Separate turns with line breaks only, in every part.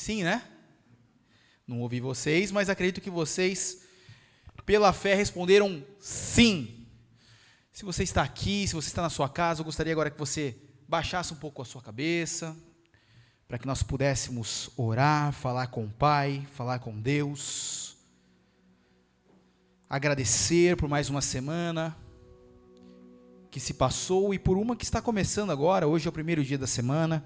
Sim, né? Não ouvi vocês, mas acredito que vocês, pela fé, responderam sim. Se você está aqui, se você está na sua casa, eu gostaria agora que você baixasse um pouco a sua cabeça, para que nós pudéssemos orar, falar com o Pai, falar com Deus, agradecer por mais uma semana que se passou e por uma que está começando agora. Hoje é o primeiro dia da semana,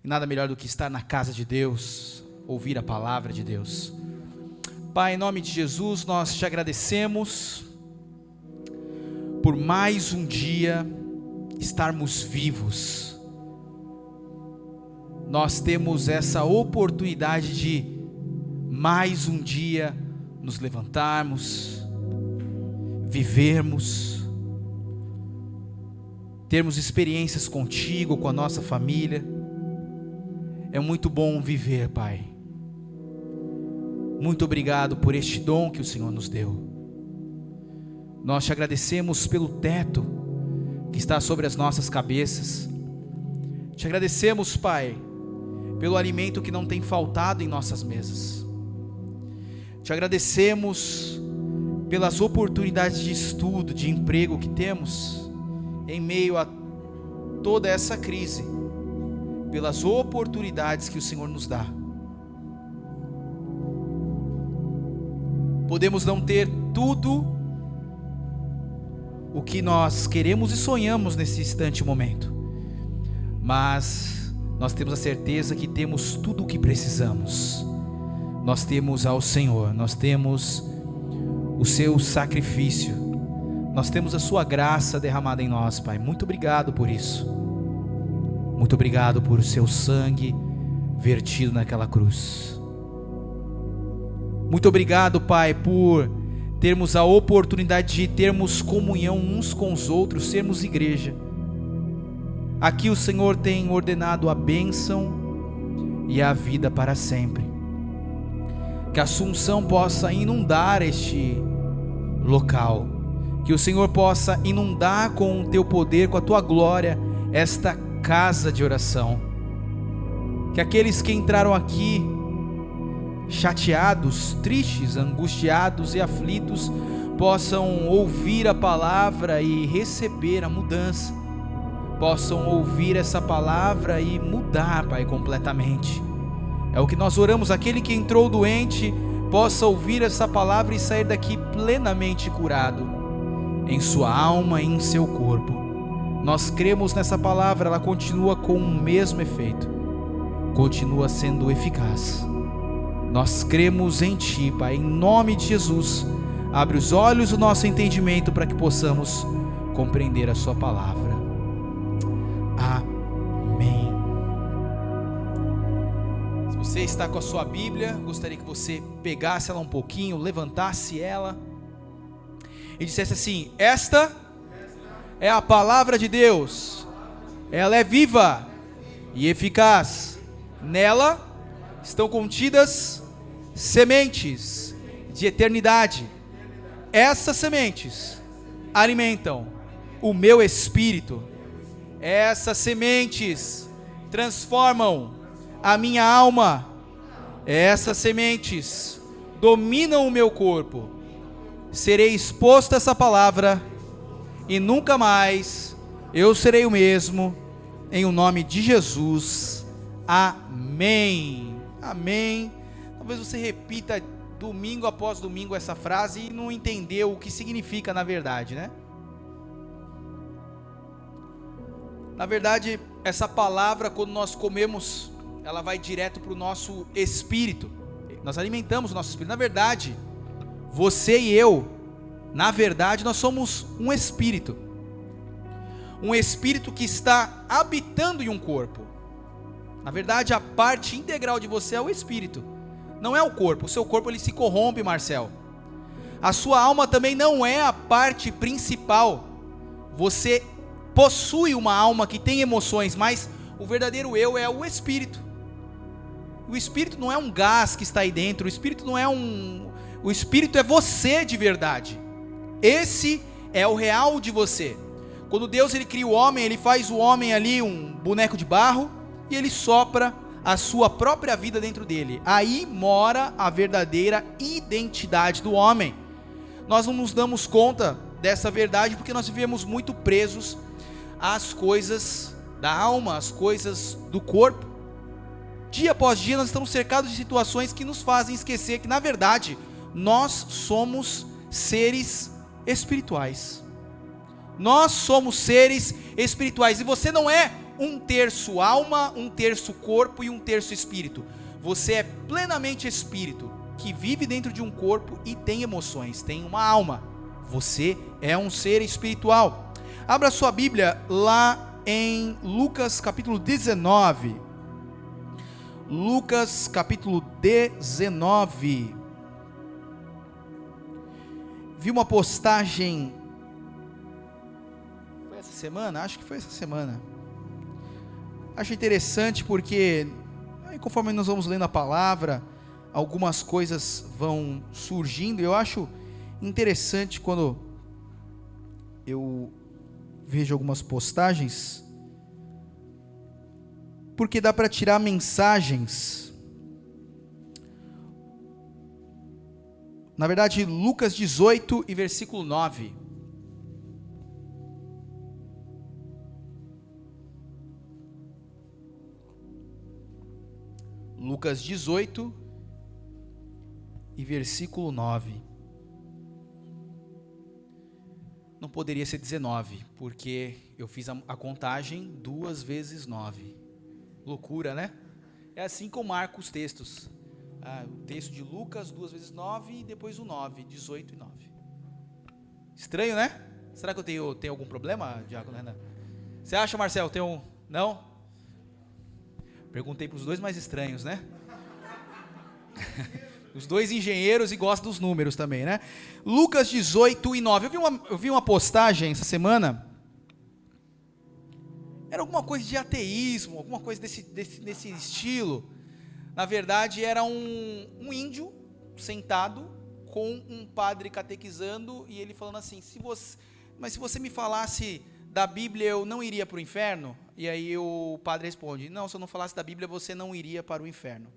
e nada melhor do que estar na casa de Deus, ouvir a palavra de Deus. Pai, em nome de Jesus, nós te agradecemos por mais um dia estarmos vivos. Nós temos essa oportunidade de mais um dia nos levantarmos, vivermos, termos experiências contigo, com a nossa família. É muito bom viver, Pai. Muito obrigado por este dom que o Senhor nos deu. Nós te agradecemos pelo teto que está sobre as nossas cabeças. Te agradecemos, Pai, pelo alimento que não tem faltado em nossas mesas. Te agradecemos pelas oportunidades de estudo, de emprego que temos em meio a toda essa crise, pelas oportunidades que o Senhor nos dá. Podemos não ter tudo o que nós queremos e sonhamos nesse instante e momento, mas nós temos a certeza que temos tudo o que precisamos. Nós temos ao Senhor, nós temos o seu sacrifício, nós temos a sua graça derramada em nós, Pai. Muito obrigado por isso. Muito obrigado por o seu sangue vertido naquela cruz. Muito obrigado, Pai, por termos a oportunidade de termos comunhão uns com os outros, sermos igreja. Aqui o Senhor tem ordenado a bênção e a vida para sempre. Que a sua unção possa inundar este local. Que o Senhor possa inundar com o teu poder, com a tua glória, esta casa de oração. Que aqueles que entraram aqui chateados, tristes, angustiados e aflitos possam ouvir a palavra e receber a mudança. Possam ouvir essa palavra e mudar, Pai, completamente. É o que nós oramos. Aquele que entrou doente possa ouvir essa palavra e sair daqui plenamente curado, em sua alma e em seu corpo. Nós cremos nessa palavra, ela continua com o mesmo efeito, continua sendo eficaz. Nós cremos em Ti, Pai, em nome de Jesus. Abre os olhos do nosso entendimento para que possamos compreender a Sua palavra. Amém. Se você está com a sua Bíblia, gostaria que você pegasse ela um pouquinho, levantasse ela e dissesse assim: esta é a palavra de Deus, ela é viva e eficaz, nela estão contidas sementes de eternidade. Essas sementes alimentam o meu espírito, essas sementes transformam a minha alma, essas sementes dominam o meu corpo. Serei exposto a essa palavra e nunca mais eu serei o mesmo, em o nome de Jesus. Amém. Amém. Talvez você repita domingo após domingo essa frase e não entendeu o que significa na verdade, né? Na verdade, essa palavra, quando nós comemos, ela vai direto para o nosso espírito. Nós alimentamos o nosso espírito. Na verdade, você e eu, na verdade, nós somos um espírito. Um espírito que está habitando em um corpo. Na verdade, a parte integral de você é o espírito, não é o corpo. O seu corpo, ele se corrompe, Marcel. A sua alma também não é a parte principal. Você possui uma alma que tem emoções, mas o verdadeiro eu é o espírito. O espírito não é um gás que está aí dentro. O espírito não é o espírito é você de verdade. Esse é o real de você. Quando Deus ele cria o homem, ele faz o homem ali um boneco de barro e ele sopra a sua própria vida dentro dele. Aí mora a verdadeira identidade do homem. Nós não nos damos conta dessa verdade porque nós vivemos muito presos às coisas da alma, às coisas do corpo. Dia após dia nós estamos cercados de situações que nos fazem esquecer que, na verdade, nós somos seres espirituais. Nós somos seres espirituais, e você não é um terço alma, um terço corpo e um terço espírito. Você é plenamente espírito, que vive dentro de um corpo e tem emoções, tem uma alma. Você é um ser espiritual. Abra sua Bíblia lá em Lucas capítulo 19. Lucas capítulo 19. Vi uma postagem, foi essa semana? Acho que foi essa semana. Acho interessante porque, conforme nós vamos lendo a palavra, algumas coisas vão surgindo. Eu acho interessante quando eu vejo algumas postagens, porque dá para tirar mensagens. Na verdade, Lucas 18 e versículo 9. Lucas 18 e versículo 9. Não poderia ser 19, porque eu fiz a contagem 2 vezes 9. Loucura, né? É assim que eu marco os textos. O texto de Lucas, 2 vezes 9 e depois o 9, 18 e 9. Estranho, né? Será que eu tenho algum problema, Diácono Renan? Você acha, Marcelo, tem um... Não? Perguntei para os dois mais estranhos, né? Os dois engenheiros e gostam dos números também, né? Lucas 18 e 9. Eu vi uma postagem essa semana. Era alguma coisa de ateísmo, alguma coisa desse estilo. Na verdade, era um índio sentado com um padre catequizando, e ele falando assim: mas se você me falasse da Bíblia, eu não iria para o inferno? E aí o padre responde: não, se eu não falasse da Bíblia, você não iria para o inferno.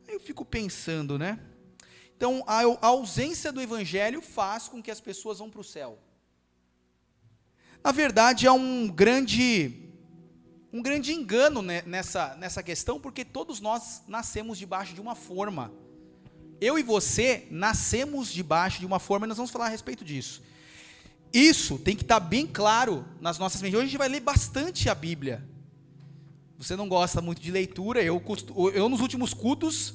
Aí eu fico pensando, né? Então, a ausência do Evangelho faz com que as pessoas vão para o céu. Na verdade, há um grande engano, né, nessa questão, porque todos nós nascemos debaixo de uma forma. Eu e você nascemos debaixo de uma forma, e nós vamos falar a respeito disso. Isso tem que estar bem claro nas nossas mentes. Hoje a gente vai ler bastante a Bíblia. Você não gosta muito de leitura, eu nos últimos cultos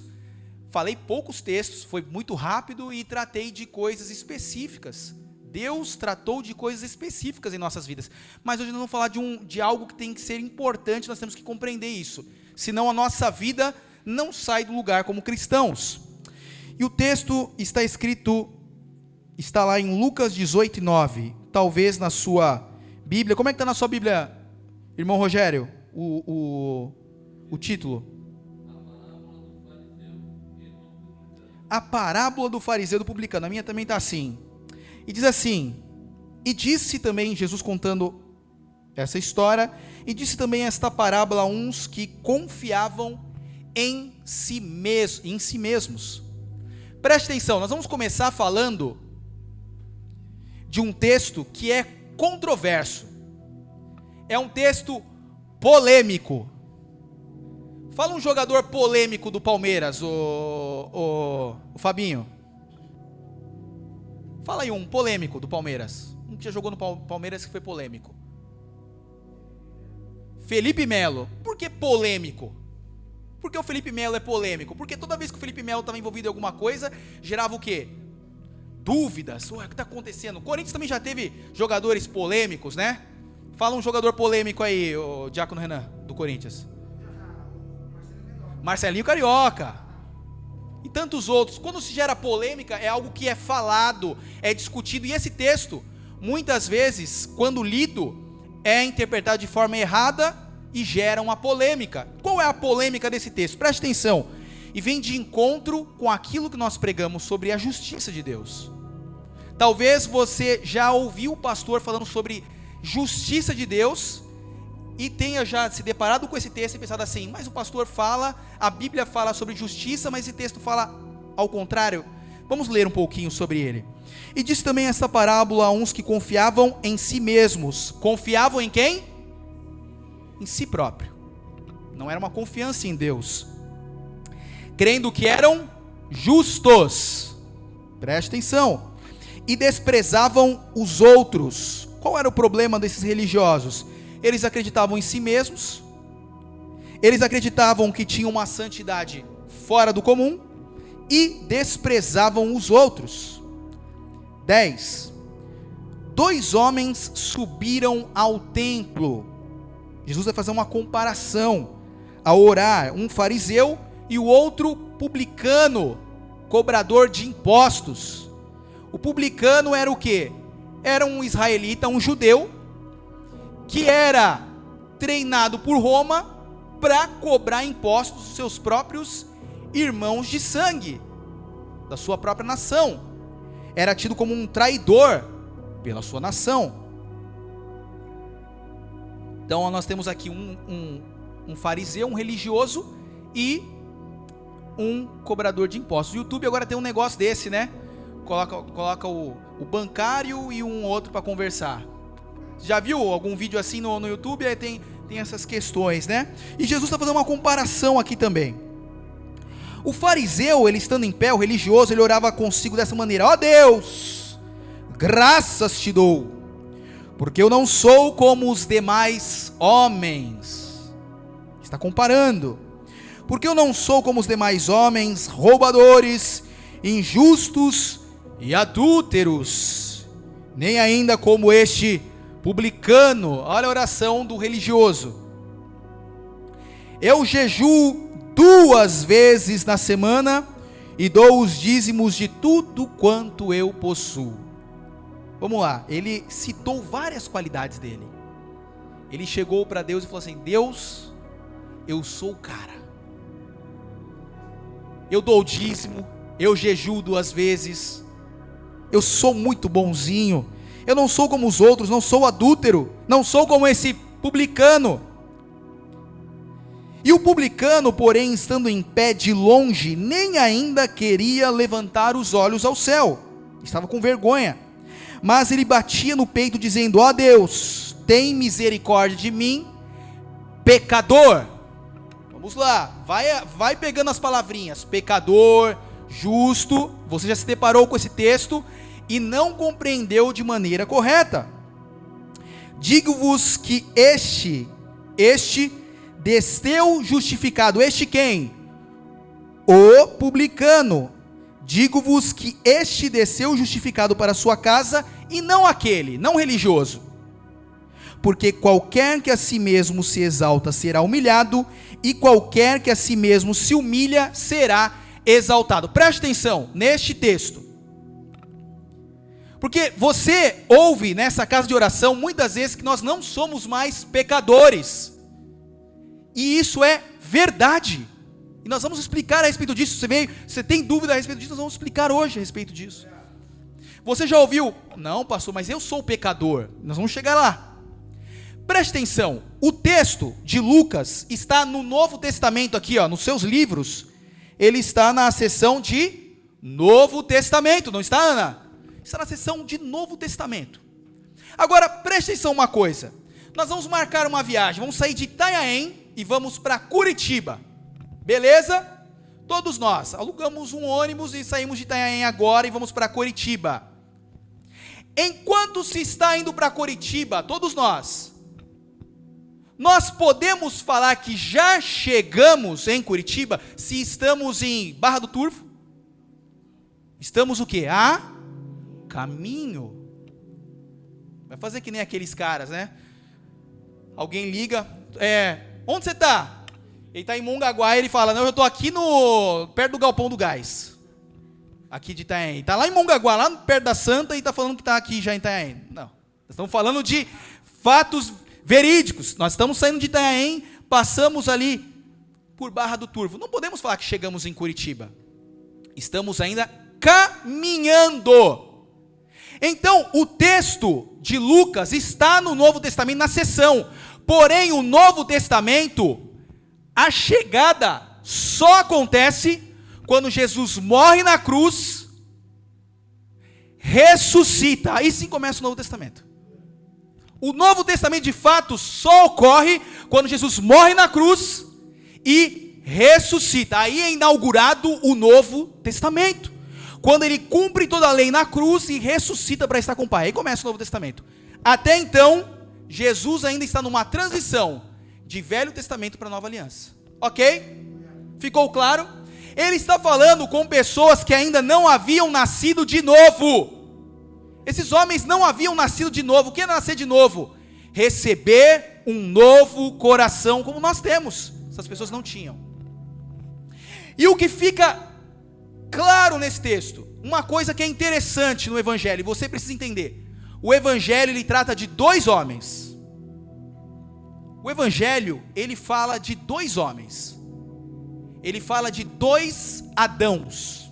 falei poucos textos, foi muito rápido e tratei de coisas específicas. Deus tratou de coisas específicas em nossas vidas, mas hoje nós vamos falar de algo que tem que ser importante, nós temos que compreender isso, senão a nossa vida não sai do lugar como cristãos. E o texto está lá em Lucas 18 e 9, talvez na sua Bíblia. Como é que está na sua Bíblia, irmão Rogério, o título? A parábola do fariseu e do publicano. A minha também está assim. E diz assim: e disse também, Jesus contando essa história, e disse também esta parábola a uns que confiavam em si mesmos. Preste atenção, nós vamos começar falando de um texto que é controverso. É um texto polêmico. Fala um jogador polêmico do Palmeiras, o Fabinho. Fala aí um polêmico do Palmeiras. Um que já jogou no Palmeiras que foi polêmico. Felipe Melo. Por que polêmico? Por que o Felipe Melo é polêmico? Porque toda vez que o Felipe Melo estava envolvido em alguma coisa, gerava o quê? Dúvidas. O que está acontecendo? O Corinthians também já teve jogadores polêmicos, né? Fala um jogador polêmico aí, o Diácono Renan, do Corinthians. Marcelinho Carioca. E tantos outros. Quando se gera polêmica, é algo que é falado, é discutido. E esse texto, muitas vezes, quando lido, é interpretado de forma errada e gera uma polêmica. Qual é a polêmica desse texto? Preste atenção. E vem de encontro com aquilo que nós pregamos sobre a justiça de Deus. Talvez você já ouviu o pastor falando sobre justiça de Deus, e tenha já se deparado com esse texto e pensado assim, mas o pastor fala, a Bíblia fala sobre justiça, mas esse texto fala ao contrário. Vamos ler um pouquinho sobre ele. E disse também esta parábola a uns que confiavam em si mesmos. Confiavam em quem? Em si próprio. Não era uma confiança em Deus. Crendo que eram justos. Preste atenção. E desprezavam os outros. Qual era o problema desses religiosos? Eles acreditavam em si mesmos. Eles acreditavam que tinham uma santidade fora do comum. E desprezavam os outros. 10. 2 homens subiram ao templo. Jesus vai fazer uma comparação a orar, um fariseu e o outro publicano, cobrador de impostos. O publicano era o quê? Era um israelita, um judeu, que era treinado por Roma para cobrar impostos dos seus próprios irmãos de sangue, da sua própria nação. Era tido como um traidor pela sua nação. Então nós temos aqui um fariseu, um religioso e um cobrador de impostos. O YouTube agora tem um negócio desse, né? Coloca o bancário e um outro para conversar. Já viu algum vídeo assim no YouTube? Aí tem essas questões, né? E Jesus está fazendo uma comparação aqui também. O fariseu, ele estando em pé, o religioso, ele orava consigo dessa maneira: ó Deus, graças te dou, porque eu não sou como os demais homens. Está comparando. Porque eu não sou como os demais homens, roubadores, injustos e adúlteros, nem ainda como este publicano. Olha a oração do religioso. Eu jejuo 2 vezes na semana e dou os dízimos de tudo quanto eu possuo. Vamos lá, ele citou várias qualidades dele. Ele chegou para Deus e falou assim: Deus, eu sou o cara. Eu dou o dízimo, eu jejuo 2 vezes, eu sou muito bonzinho, eu não sou como os outros, não sou adúltero, não sou como esse publicano. E o publicano, porém, estando em pé de longe, nem ainda queria levantar os olhos ao céu, estava com vergonha, mas ele batia no peito dizendo: ó Deus, tem misericórdia de mim, pecador. Vamos lá, vai pegando as palavrinhas: pecador, justo. Você já se deparou com esse texto e não compreendeu de maneira correta. Digo-vos que este desceu justificado. Este quem? O publicano. Digo-vos que este desceu justificado para a sua casa, e não aquele, não religioso. Porque qualquer que a si mesmo se exalta será humilhado, e qualquer que a si mesmo se humilha será exaltado. Preste atenção neste texto. Porque você ouve nessa casa de oração muitas vezes que nós não somos mais pecadores. E isso é verdade. E nós vamos explicar a respeito disso. Você tem dúvida a respeito disso? Nós vamos explicar hoje a respeito disso. Você já ouviu? Não, pastor, mas eu sou pecador. Nós vamos chegar lá. Preste atenção. O texto de Lucas está no Novo Testamento aqui, ó, nos seus livros. Ele está na seção de Novo Testamento. Não está, Ana? Está na seção de Novo Testamento. Agora, preste atenção uma coisa. Nós vamos marcar uma viagem. Vamos sair de Itanhaém e vamos para Curitiba, beleza? Todos nós alugamos um ônibus e saímos de Itanhaém agora e vamos para Curitiba. Enquanto se está indo para Curitiba, todos nós podemos falar que já chegamos em Curitiba se estamos em Barra do Turvo? Estamos o quê? A caminho. Vai fazer que nem aqueles caras, né? Alguém liga, onde você está? Ele está em Mongaguá e ele fala: não, eu estou aqui perto do Galpão do Gás, aqui de Itanhaém. Está lá em Mongaguá, lá perto da Santa, e está falando que está aqui já em Itanhaém. Não, nós estamos falando de fatos verídicos. Nós estamos saindo de Itanhaém, passamos ali por Barra do Turvo. Não podemos falar que chegamos em Curitiba. Estamos ainda caminhando. Então, o texto de Lucas está no Novo Testamento, na seção. Porém, o Novo Testamento, a chegada só acontece quando Jesus morre na cruz, ressuscita. Aí sim começa o Novo Testamento. O Novo Testamento de fato só ocorre quando Jesus morre na cruz e ressuscita. Aí é inaugurado o Novo Testamento. Quando ele cumpre toda a lei na cruz e ressuscita para estar com o Pai. Aí começa o Novo Testamento. Até então, Jesus ainda está numa transição de Velho Testamento para Nova Aliança. Ok? Ficou claro? Ele está falando com pessoas que ainda não haviam nascido de novo. Esses homens não haviam nascido de novo. O que é nascer de novo? Receber um novo coração, como nós temos. Essas pessoas não tinham. E o que fica claro nesse texto, uma coisa que é interessante no Evangelho, e você precisa entender. O Evangelho, ele trata de dois homens. O Evangelho, ele fala de dois homens. Ele fala de dois Adãos.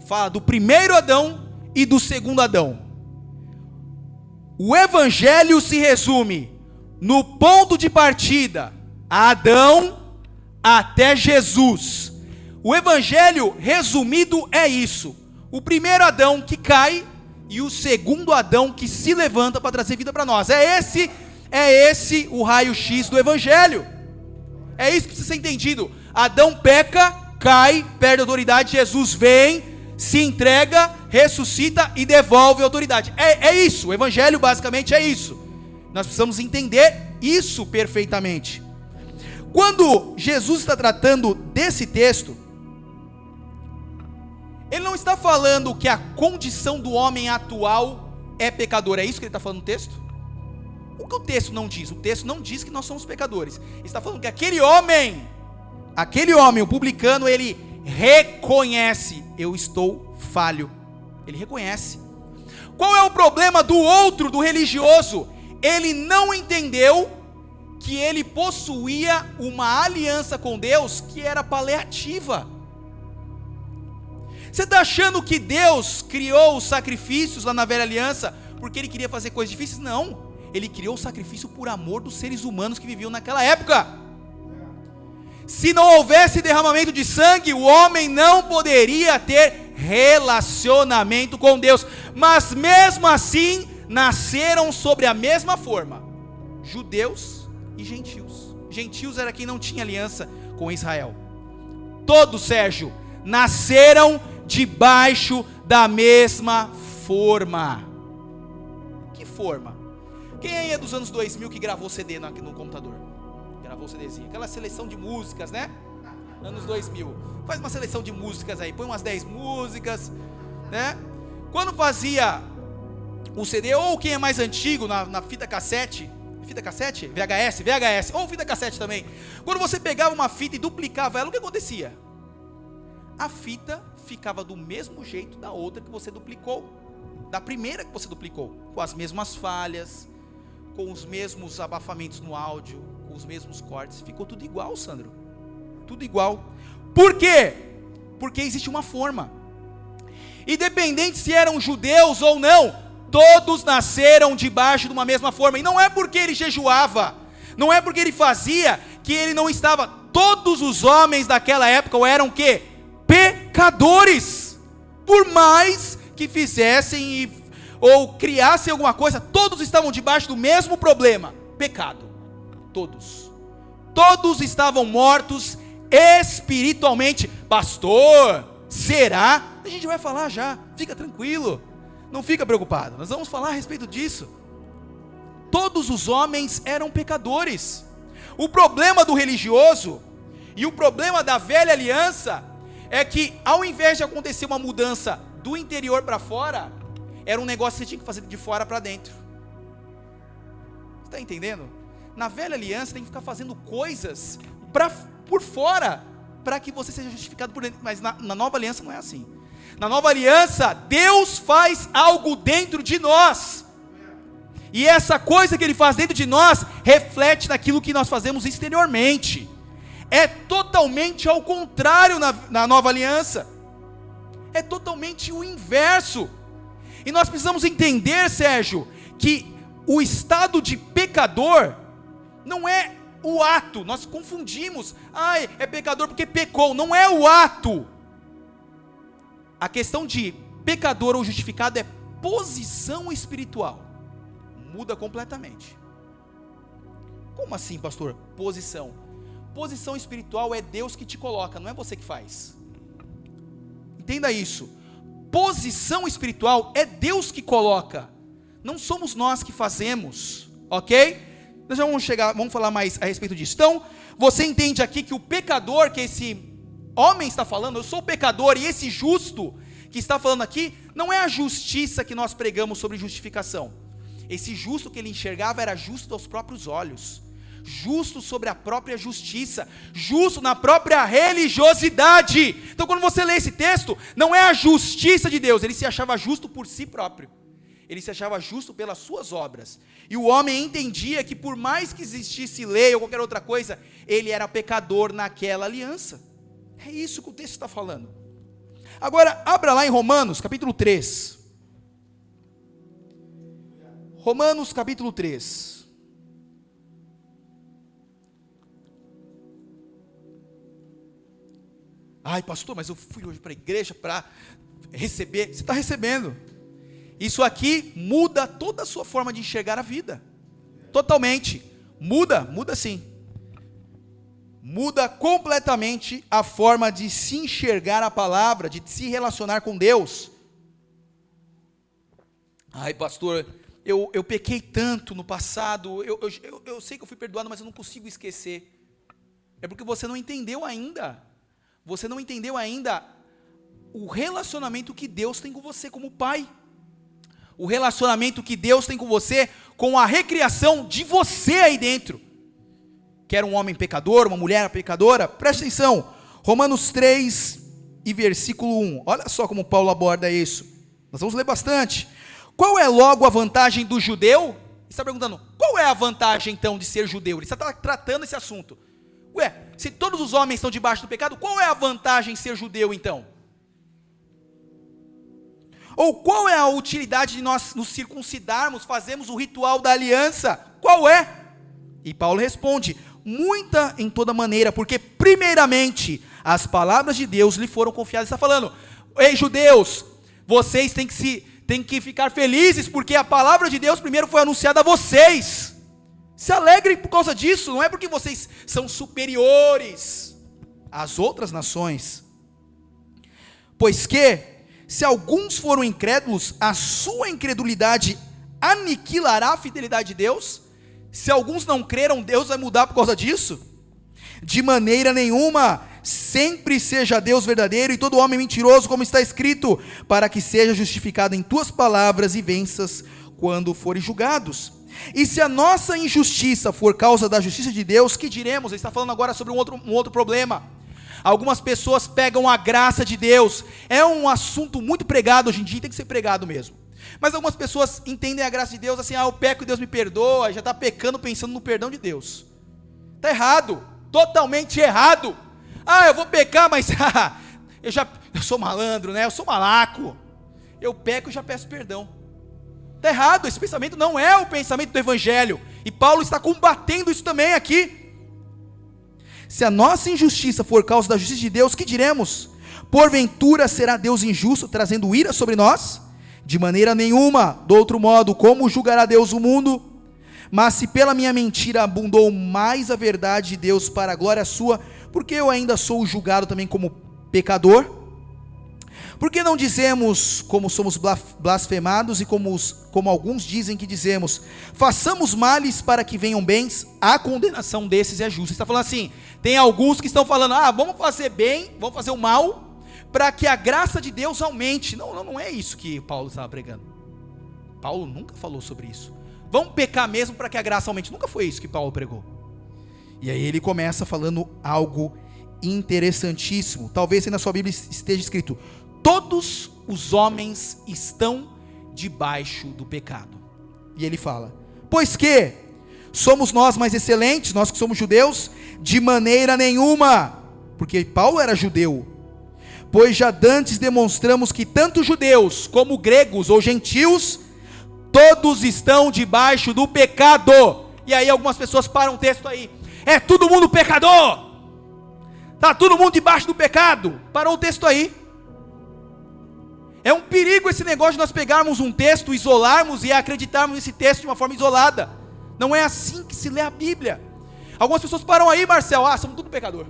Fala do primeiro Adão e do segundo Adão. O Evangelho se resume no ponto de partida, a Adão até Jesus. O Evangelho resumido é isso: o primeiro Adão que cai e o segundo Adão que se levanta para trazer vida para nós. É esse o raio-x do Evangelho. É isso que precisa ser entendido. Adão peca, cai, perde a autoridade, Jesus vem, se entrega, ressuscita e devolve a autoridade. É isso, o Evangelho basicamente é isso. Nós precisamos entender isso perfeitamente. Quando Jesus está tratando desse texto, ele não está falando que a condição do homem atual é pecador. É isso que ele está falando no texto? O que o texto não diz? O texto não diz que nós somos pecadores. Ele está falando que aquele homem, o publicano, ele reconhece: eu estou falho. Ele reconhece. Qual é o problema do outro, do religioso? Ele não entendeu que ele possuía uma aliança com Deus que era paliativa. Você está achando que Deus criou os sacrifícios lá na velha aliança porque ele queria fazer coisas difíceis? Não. Ele criou o sacrifício por amor dos seres humanos que viviam naquela época. Se não houvesse derramamento de sangue, o homem não poderia ter relacionamento com Deus. Mas mesmo assim, nasceram sobre a mesma forma, judeus e gentios. Gentios era quem não tinha aliança com Israel. Todos, Sérgio, nasceram debaixo da mesma forma. Que forma? Quem aí é dos anos 2000 que gravou CD no computador? Gravou CDzinho, aquela seleção de músicas, né? Anos 2000, faz uma seleção de músicas aí, põe umas 10 músicas, né? Quando fazia o CD, ou quem é mais antigo, na fita cassete, VHS, ou fita cassete também, quando você pegava uma fita e duplicava ela, o que acontecia? A fita ficava do mesmo jeito da outra que você duplicou, da primeira que você duplicou, com as mesmas falhas, com os mesmos abafamentos no áudio, com os mesmos cortes, ficou tudo igual, Sandro, tudo igual. Por quê? Porque existe uma forma, independente se eram judeus ou não, todos nasceram debaixo de uma mesma forma. E não é porque ele jejuava, não é porque ele fazia, que ele não estava. Todos os homens daquela época eram o quê? Pecadores. Por mais que fizessem ou criassem alguma coisa, todos estavam debaixo do mesmo problema: pecado. Todos estavam mortos espiritualmente. Pastor, será? A gente vai falar já, fica tranquilo, não fica preocupado, nós vamos falar a respeito disso. Todos os homens eram pecadores. O problema do religioso e o problema da velha aliança é que, ao invés de acontecer uma mudança do interior para fora, era um negócio que você tinha que fazer de fora para dentro. Você está entendendo? Na velha aliança tem que ficar fazendo coisas por fora, para que você seja justificado por dentro. Mas na nova aliança não é assim. Na nova aliança, Deus faz algo dentro de nós, e essa coisa que Ele faz dentro de nós, reflete naquilo que nós fazemos exteriormente. É totalmente ao contrário na nova aliança, é totalmente o inverso. E nós precisamos entender, Sérgio, que o estado de pecador não é o ato. Nós confundimos. É pecador porque pecou. Não é o ato. A questão de pecador ou justificado é posição espiritual. Muda completamente. Como assim, pastor? Posição. Posição espiritual é Deus que te coloca, não é você que faz. Entenda isso. Posição espiritual é Deus que coloca. Não somos nós que fazemos, ok? Nós já vamos falar mais a respeito disso. Então, você entende aqui que o pecador, que esse homem está falando, eu sou pecador, e esse justo que está falando aqui, não é a justiça que nós pregamos sobre justificação. Esse justo que ele enxergava era justo aos próprios olhos, justo sobre a própria justiça, justo na própria religiosidade. Então quando você lê esse texto, não é a justiça de Deus, ele se achava justo por si próprio, ele se achava justo pelas suas obras, e o homem entendia que por mais que existisse lei ou qualquer outra coisa, ele era pecador naquela aliança. É isso que o texto está falando. Agora, abra lá em Romanos, capítulo 3. Romanos, capítulo 3. Pastor, mas eu fui hoje para a igreja para receber. Você está recebendo. Isso aqui muda toda a sua forma de enxergar a vida. Totalmente. Muda sim. Muda completamente a forma de se enxergar a palavra, de se relacionar com Deus. Pastor, eu pequei tanto no passado, eu sei que eu fui perdoado, mas eu não consigo esquecer. É porque você não entendeu ainda. Você não entendeu ainda o relacionamento que Deus tem com você como pai. O relacionamento que Deus tem com você, com a recriação de você aí dentro. Quer um homem pecador, uma mulher pecadora? Preste atenção, Romanos 3 e versículo 1, olha só como Paulo aborda isso, nós vamos ler bastante. Qual é logo a vantagem do judeu? Ele está perguntando, qual é a vantagem então de ser judeu? Ele está tratando esse assunto. Se todos os homens estão debaixo do pecado, qual é a vantagem de ser judeu então? Ou qual é a utilidade de nós nos circuncidarmos, fazermos o ritual da aliança? Qual é? E Paulo responde, muita em toda maneira, porque primeiramente as palavras de Deus lhe foram confiadas. Ele está falando, ei judeus, vocês têm que ficar felizes, porque a palavra de Deus primeiro foi anunciada a vocês. Se alegrem por causa disso, não é porque vocês são superiores às outras nações. Pois que, se alguns foram incrédulos, a sua incredulidade aniquilará a fidelidade de Deus? Se alguns não creram, Deus vai mudar por causa disso? De maneira nenhuma, sempre seja Deus verdadeiro e todo homem mentiroso, como está escrito, para que seja justificado em tuas palavras e venças quando forem julgados. E se a nossa injustiça for causa da justiça de Deus, que diremos? Ele está falando agora sobre um outro problema. Algumas pessoas pegam a graça de Deus, é um assunto muito pregado hoje em dia, tem que ser pregado mesmo. Mas algumas pessoas entendem a graça de Deus assim, eu peco e Deus me perdoa, já está pecando pensando no perdão de Deus. Está errado, totalmente errado. Eu vou pecar, mas eu sou malandro, né? Eu sou malaco. Eu peco e já peço perdão. Está errado, esse pensamento não é o pensamento do Evangelho. E Paulo está combatendo isso também aqui. Se a nossa injustiça for causa da justiça de Deus, que diremos? Porventura será Deus injusto, trazendo ira sobre nós? De maneira nenhuma. Do outro modo, como julgará Deus o mundo? Mas se pela minha mentira abundou mais a verdade de Deus para a glória sua, porque eu ainda sou julgado também como pecador? Por que não dizemos como somos blasfemados e como alguns dizem que dizemos, façamos males para que venham bens? A condenação desses é justa. Ele está falando assim, tem alguns que estão falando, vamos fazer bem, vamos fazer o mal, para que a graça de Deus aumente. Não é isso que Paulo estava pregando. Paulo nunca falou sobre isso. Vamos pecar mesmo para que a graça aumente. Nunca foi isso que Paulo pregou. E aí ele começa falando algo interessantíssimo. Talvez na sua Bíblia esteja escrito, todos os homens estão debaixo do pecado. E ele fala, pois que somos nós mais excelentes, nós que somos judeus? De maneira nenhuma, porque Paulo era judeu. Pois já dantes demonstramos que tanto judeus como gregos ou gentios, Todos estão debaixo do pecado. E aí algumas pessoas param o texto aí. É todo mundo pecador. Está todo mundo debaixo do pecado. Parou o texto aí. É um perigo esse negócio de nós pegarmos um texto, isolarmos e acreditarmos nesse texto de uma forma isolada. Não é assim que se lê a Bíblia. Algumas pessoas param aí, Marcel. Somos tudo pecador.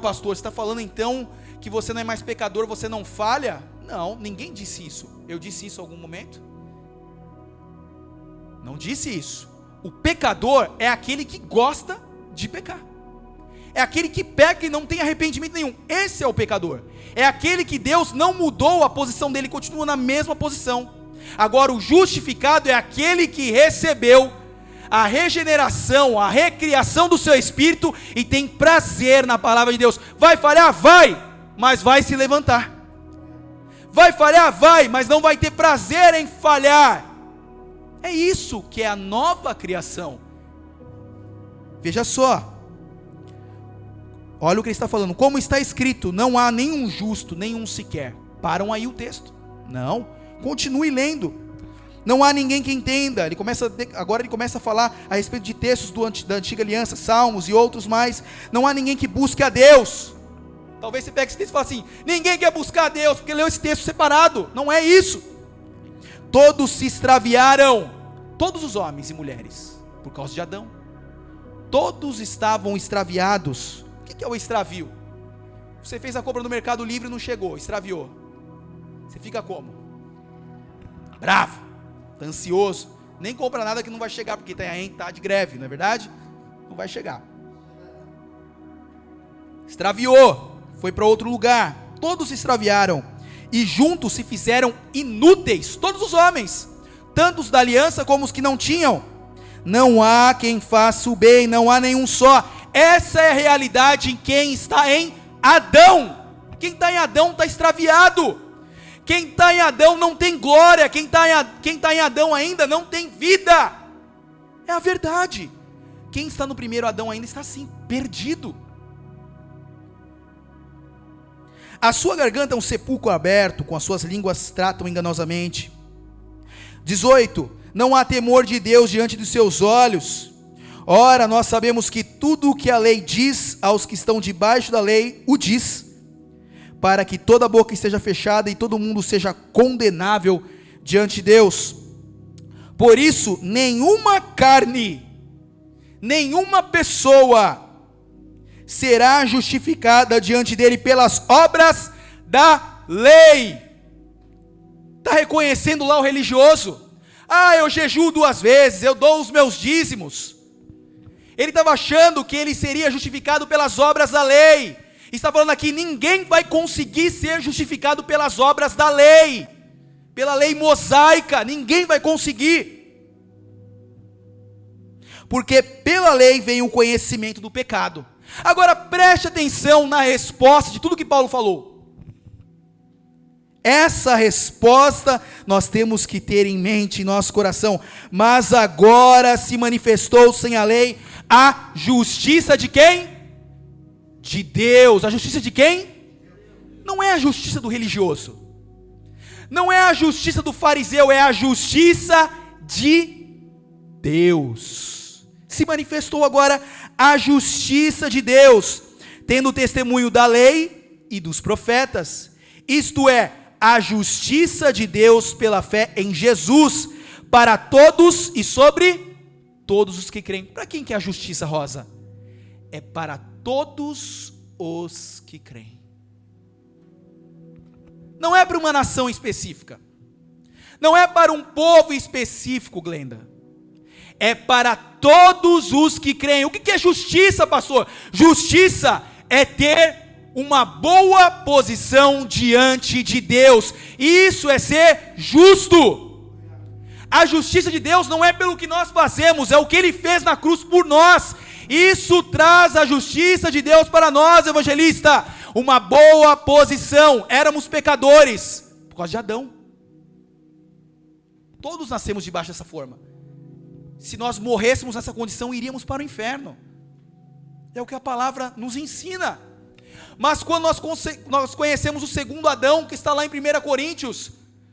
Pastor, você está falando então que você não é mais pecador, você não falha? Não, ninguém disse isso. Eu disse isso em algum momento? Não disse isso. O pecador é aquele que gosta de pecar. É aquele que peca e não tem arrependimento nenhum. Esse é o pecador. É aquele que Deus não mudou a posição dele, continua na mesma posição. Agora o justificado é aquele que recebeu a regeneração, a recriação do seu espírito e tem prazer na palavra de Deus. Vai falhar? Vai, mas vai se levantar. Vai falhar? Vai, mas não vai ter prazer em falhar. É isso que é a nova criação. Veja só. Olha o que ele está falando. Como está escrito, não há nenhum justo, nenhum sequer. Param aí o texto. Não, continue lendo. Não há ninguém que entenda. Agora ele começa a falar a respeito de textos da antiga aliança, salmos e outros mais. Não há ninguém que busque a Deus. Talvez você pegue esse texto e fale assim: ninguém quer buscar a Deus, porque leu esse texto separado. Não é isso. Todos se extraviaram. Todos os homens e mulheres, por causa de Adão. Todos estavam extraviados. O que é o extravio? Você fez a compra no Mercado Livre e não chegou, extraviou. Você fica como? Bravo, tá ansioso, nem compra nada que não vai chegar, porque tá de greve, não é verdade? Não vai chegar. Extraviou, foi para outro lugar. Todos se extraviaram e juntos se fizeram inúteis, todos os homens, tanto os da aliança como os que não tinham. Não há quem faça o bem, não há nenhum só. Essa é a realidade em quem está em Adão. Quem está em Adão está extraviado. Quem está em Adão não tem glória. Quem está em Adão ainda não tem vida. É a verdade. Quem está no primeiro Adão ainda está assim, perdido. A sua garganta é um sepulcro aberto, com as suas línguas tratam enganosamente. 18. Não há temor de Deus diante dos seus olhos. Ora, nós sabemos que tudo o que a lei diz aos que estão debaixo da lei, o diz, para que toda boca esteja fechada e todo mundo seja condenável diante de Deus. Por isso, nenhuma carne, nenhuma pessoa será justificada diante dele pelas obras da lei. Está reconhecendo lá o religioso? Eu jejuo 2 vezes, eu dou os meus dízimos. Ele estava achando que ele seria justificado pelas obras da lei. Está falando aqui, ninguém vai conseguir ser justificado pelas obras da lei. Pela lei mosaica, ninguém vai conseguir. Porque pela lei vem o conhecimento do pecado. Agora preste atenção na resposta de tudo que Paulo falou. Essa resposta nós temos que ter em mente, em nosso coração. Mas agora se manifestou sem a lei a justiça de quem? De Deus. A justiça de quem? Não é a justiça do religioso. Não é a justiça do fariseu, é a justiça de Deus. Se manifestou agora a justiça de Deus, tendo o testemunho da lei e dos profetas. Isto é, a justiça de Deus pela fé em Jesus, para todos e sobre todos os que creem. Para quem que é a justiça, Rosa? É para todos os que creem. Não é para uma nação específica. Não é para um povo específico, Glenda. É para todos os que creem. O que é justiça, pastor? Justiça é ter uma boa posição diante de Deus. Isso é ser justo. A justiça de Deus não é pelo que nós fazemos, é o que Ele fez na cruz por nós. Isso traz a justiça de Deus para nós, evangelista. Uma boa posição. Éramos pecadores por causa de Adão. Todos nascemos debaixo dessa forma. Se nós morrêssemos nessa condição, iríamos para o inferno. É o que a palavra nos ensina. Mas quando nós conhecemos o segundo Adão, que está lá em 1 Coríntios,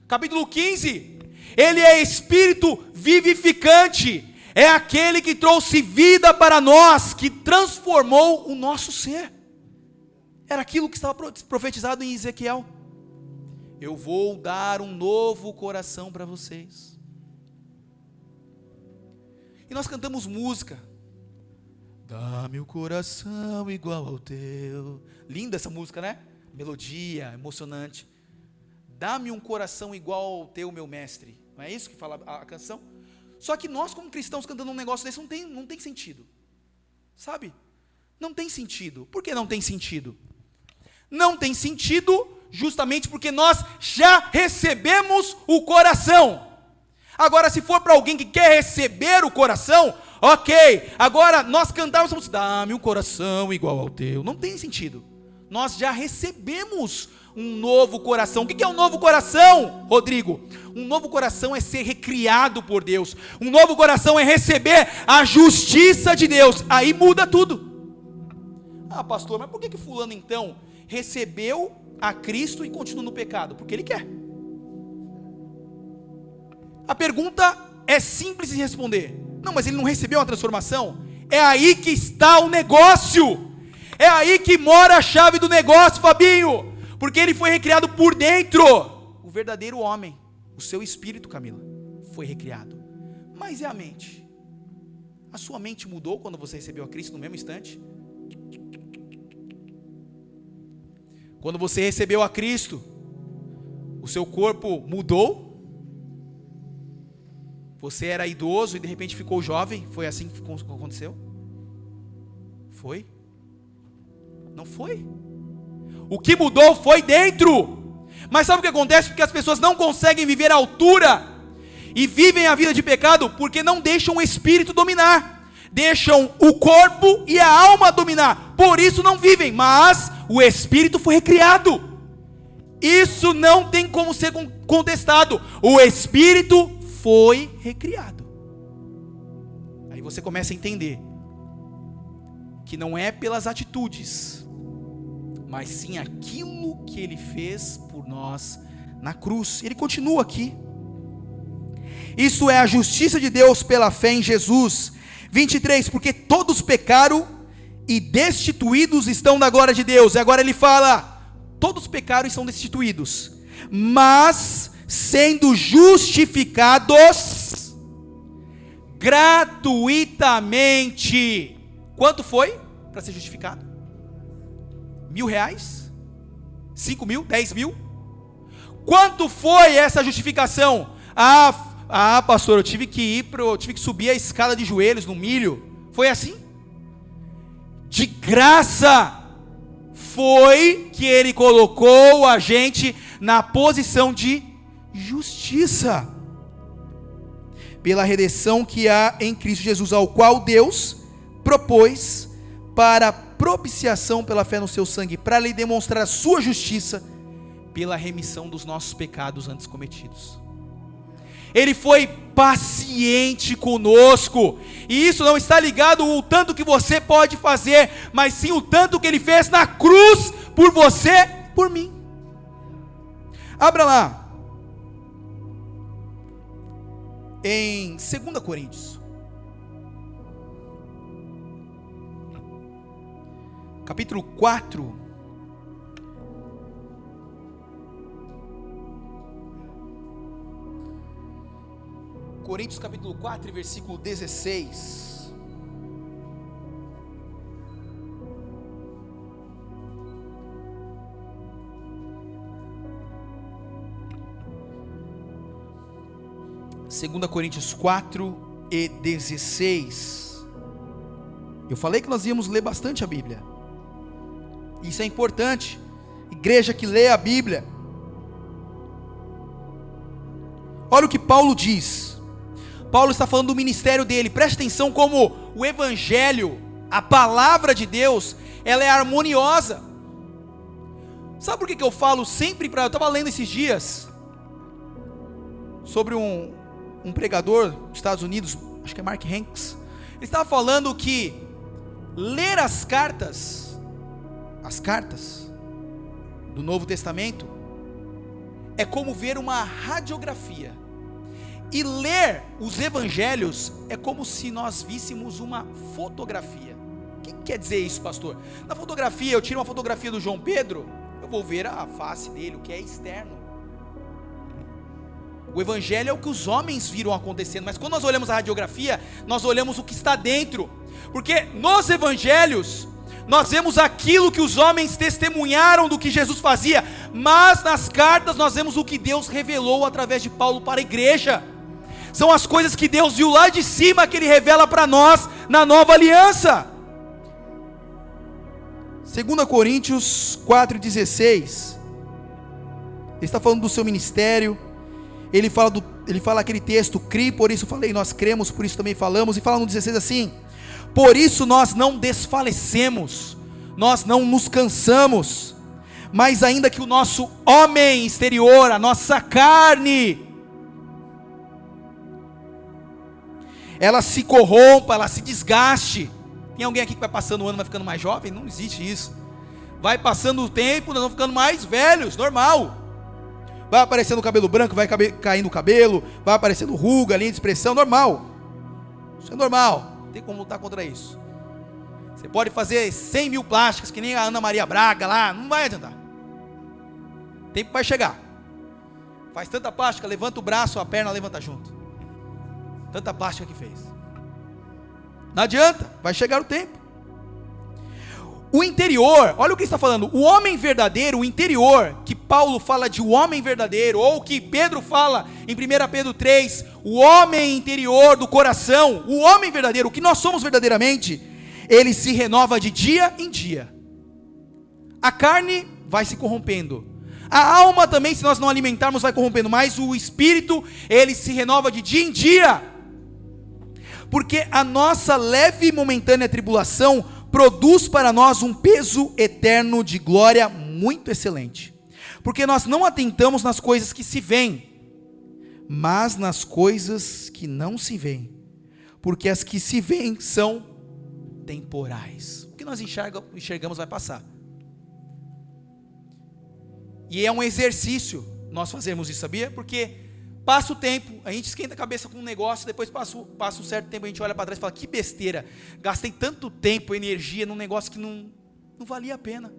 Capítulo 15, Ele é Espírito vivificante, é aquele que trouxe vida para nós, que transformou o nosso ser. Era aquilo que estava profetizado em Ezequiel. Eu vou dar um novo coração para vocês. E nós cantamos música. Dá-me o coração igual ao teu. Linda essa música, né? Melodia, emocionante. Dá-me um coração igual ao teu, meu mestre. Não é isso que fala a canção? Só que nós, como cristãos, cantando um negócio desse, não tem sentido. Sabe? Não tem sentido. Por que não tem sentido? Não tem sentido justamente porque nós já recebemos o coração. Agora, se for para alguém que quer receber o coração, ok. Agora, nós cantamos, dá-me um coração igual ao teu. Não tem sentido. Nós já recebemos um novo coração. O que é um novo coração, Rodrigo? Um novo coração é ser recriado por Deus. Um novo coração é receber a justiça de Deus. Aí muda tudo. Ah, pastor, mas por que fulano então recebeu a Cristo e continua no pecado? Porque ele quer. A pergunta é simples de responder. Não, mas ele não recebeu uma transformação? É aí que está o negócio. É aí que mora a chave do negócio, Fabinho. Porque ele foi recriado por dentro. O verdadeiro homem, o seu espírito, Camila, foi recriado. Mas e a mente? A sua mente mudou quando você recebeu a Cristo no mesmo instante? Quando você recebeu a Cristo, o seu corpo mudou? Você era idoso e de repente ficou jovem? Foi assim que aconteceu? Foi? Não foi? O que mudou foi dentro. Mas sabe o que acontece? Porque as pessoas não conseguem viver à altura e vivem a vida de pecado porque não deixam o espírito dominar, deixam o corpo e a alma dominar, por isso não vivem. Mas o espírito foi recriado. Isso não tem como ser contestado. O espírito foi recriado. Aí você começa a entender que não é pelas atitudes, mas sim aquilo que ele fez por nós na cruz. Ele continua aqui. Isso é a justiça de Deus pela fé em Jesus. 23, porque todos pecaram e destituídos estão da glória de Deus. E agora ele fala, todos pecaram e são destituídos, mas sendo justificados gratuitamente. Quanto foi para ser justificado? R$1.000? 5.000? 10.000? Quanto foi essa justificação? Ah, pastor, eu tive que subir a escada de joelhos no milho. Foi assim? De graça foi que ele colocou a gente na posição de justiça, pela redenção que há em Cristo Jesus, ao qual Deus propôs para propiciação pela fé no seu sangue, para lhe demonstrar a sua justiça, pela remissão dos nossos pecados antes cometidos. Ele foi paciente conosco, e isso não está ligado ao tanto que você pode fazer, mas sim o tanto que ele fez na cruz, por você, por mim. Abra lá, em 2 Coríntios, capítulo 4, Coríntios capítulo 4, versículo 16. Segunda Coríntios 4 e 16. Eu falei que nós íamos ler bastante a Bíblia. Isso é importante. Igreja que lê a Bíblia. Olha o que Paulo diz. Paulo está falando do ministério dele. Preste atenção como o Evangelho, a palavra de Deus, ela é harmoniosa. Sabe por que eu falo sempre eu estava lendo esses dias sobre um pregador dos Estados Unidos, acho que é Mark Hanks. Ele estava falando que ler as cartas do Novo Testamento é como ver uma radiografia. E ler os evangelhos é como se nós víssemos uma fotografia. O que quer dizer isso, pastor? Na fotografia, eu tiro uma fotografia do João Pedro, eu vou ver a face dele, o que é externo. O evangelho é o que os homens viram acontecendo, mas quando nós olhamos a radiografia, nós olhamos o que está dentro. Porque nos evangelhos, nós vemos aquilo que os homens testemunharam do que Jesus fazia, mas nas cartas nós vemos o que Deus revelou através de Paulo para a igreja. São as coisas que Deus viu lá de cima que Ele revela para nós na nova aliança. 2 Coríntios 4,16, Ele está falando do seu ministério. Ele fala aquele texto, crie, por isso falei, nós cremos, por isso também falamos. E fala no 16 assim: por isso nós não desfalecemos, nós não nos cansamos, mas ainda que o nosso homem exterior, a nossa carne, ela se corrompa, ela se desgaste. Tem alguém aqui que vai passando o ano, vai ficando mais jovem? Não existe isso. Vai passando o tempo, nós vamos ficando mais velhos, normal. Vai aparecendo o cabelo branco, vai caindo o cabelo, vai aparecendo ruga, linha de expressão, normal. Isso é normal, não tem como lutar contra isso. Você pode fazer 100 mil plásticas, que nem a Ana Maria Braga lá, não vai adiantar. O tempo vai chegar. Faz tanta plástica, levanta o braço, a perna levanta junto. Tanta plástica que fez. Não adianta, vai chegar o tempo. O interior, olha o que ele está falando, o homem verdadeiro, o interior, que Paulo fala de o homem verdadeiro, ou que Pedro fala em 1 Pedro 3, o homem interior do coração, o homem verdadeiro, o que nós somos verdadeiramente, ele se renova de dia em dia. A carne vai se corrompendo, a alma também, se nós não alimentarmos, vai corrompendo, mas o espírito, ele se renova de dia em dia, porque a nossa leve e momentânea tribulação produz para nós um peso eterno de glória muito excelente, porque nós não atentamos nas coisas que se veem, mas nas coisas que não se veem, porque as que se veem são temporais. O que nós enxergamos vai passar, e é um exercício nós fazermos isso, sabia? Porque passa o tempo, a gente esquenta a cabeça com um negócio, depois passa um certo tempo, a gente olha para trás e fala, que besteira, gastei tanto tempo, energia num negócio que não valia a pena,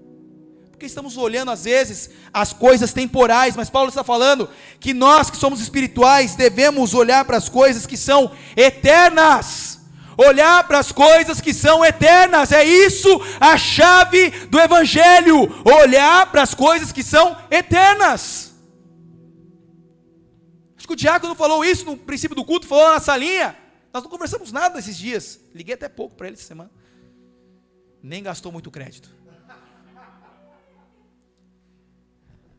porque estamos olhando às vezes as coisas temporais, mas Paulo está falando que nós que somos espirituais, devemos olhar para as coisas que são eternas, olhar para as coisas que são eternas, é isso a chave do evangelho, olhar para as coisas que são eternas. Acho que o diácono falou isso no princípio do culto, falou na salinha. Nós não conversamos nada esses dias. Liguei até pouco para ele essa semana. Nem gastou muito crédito.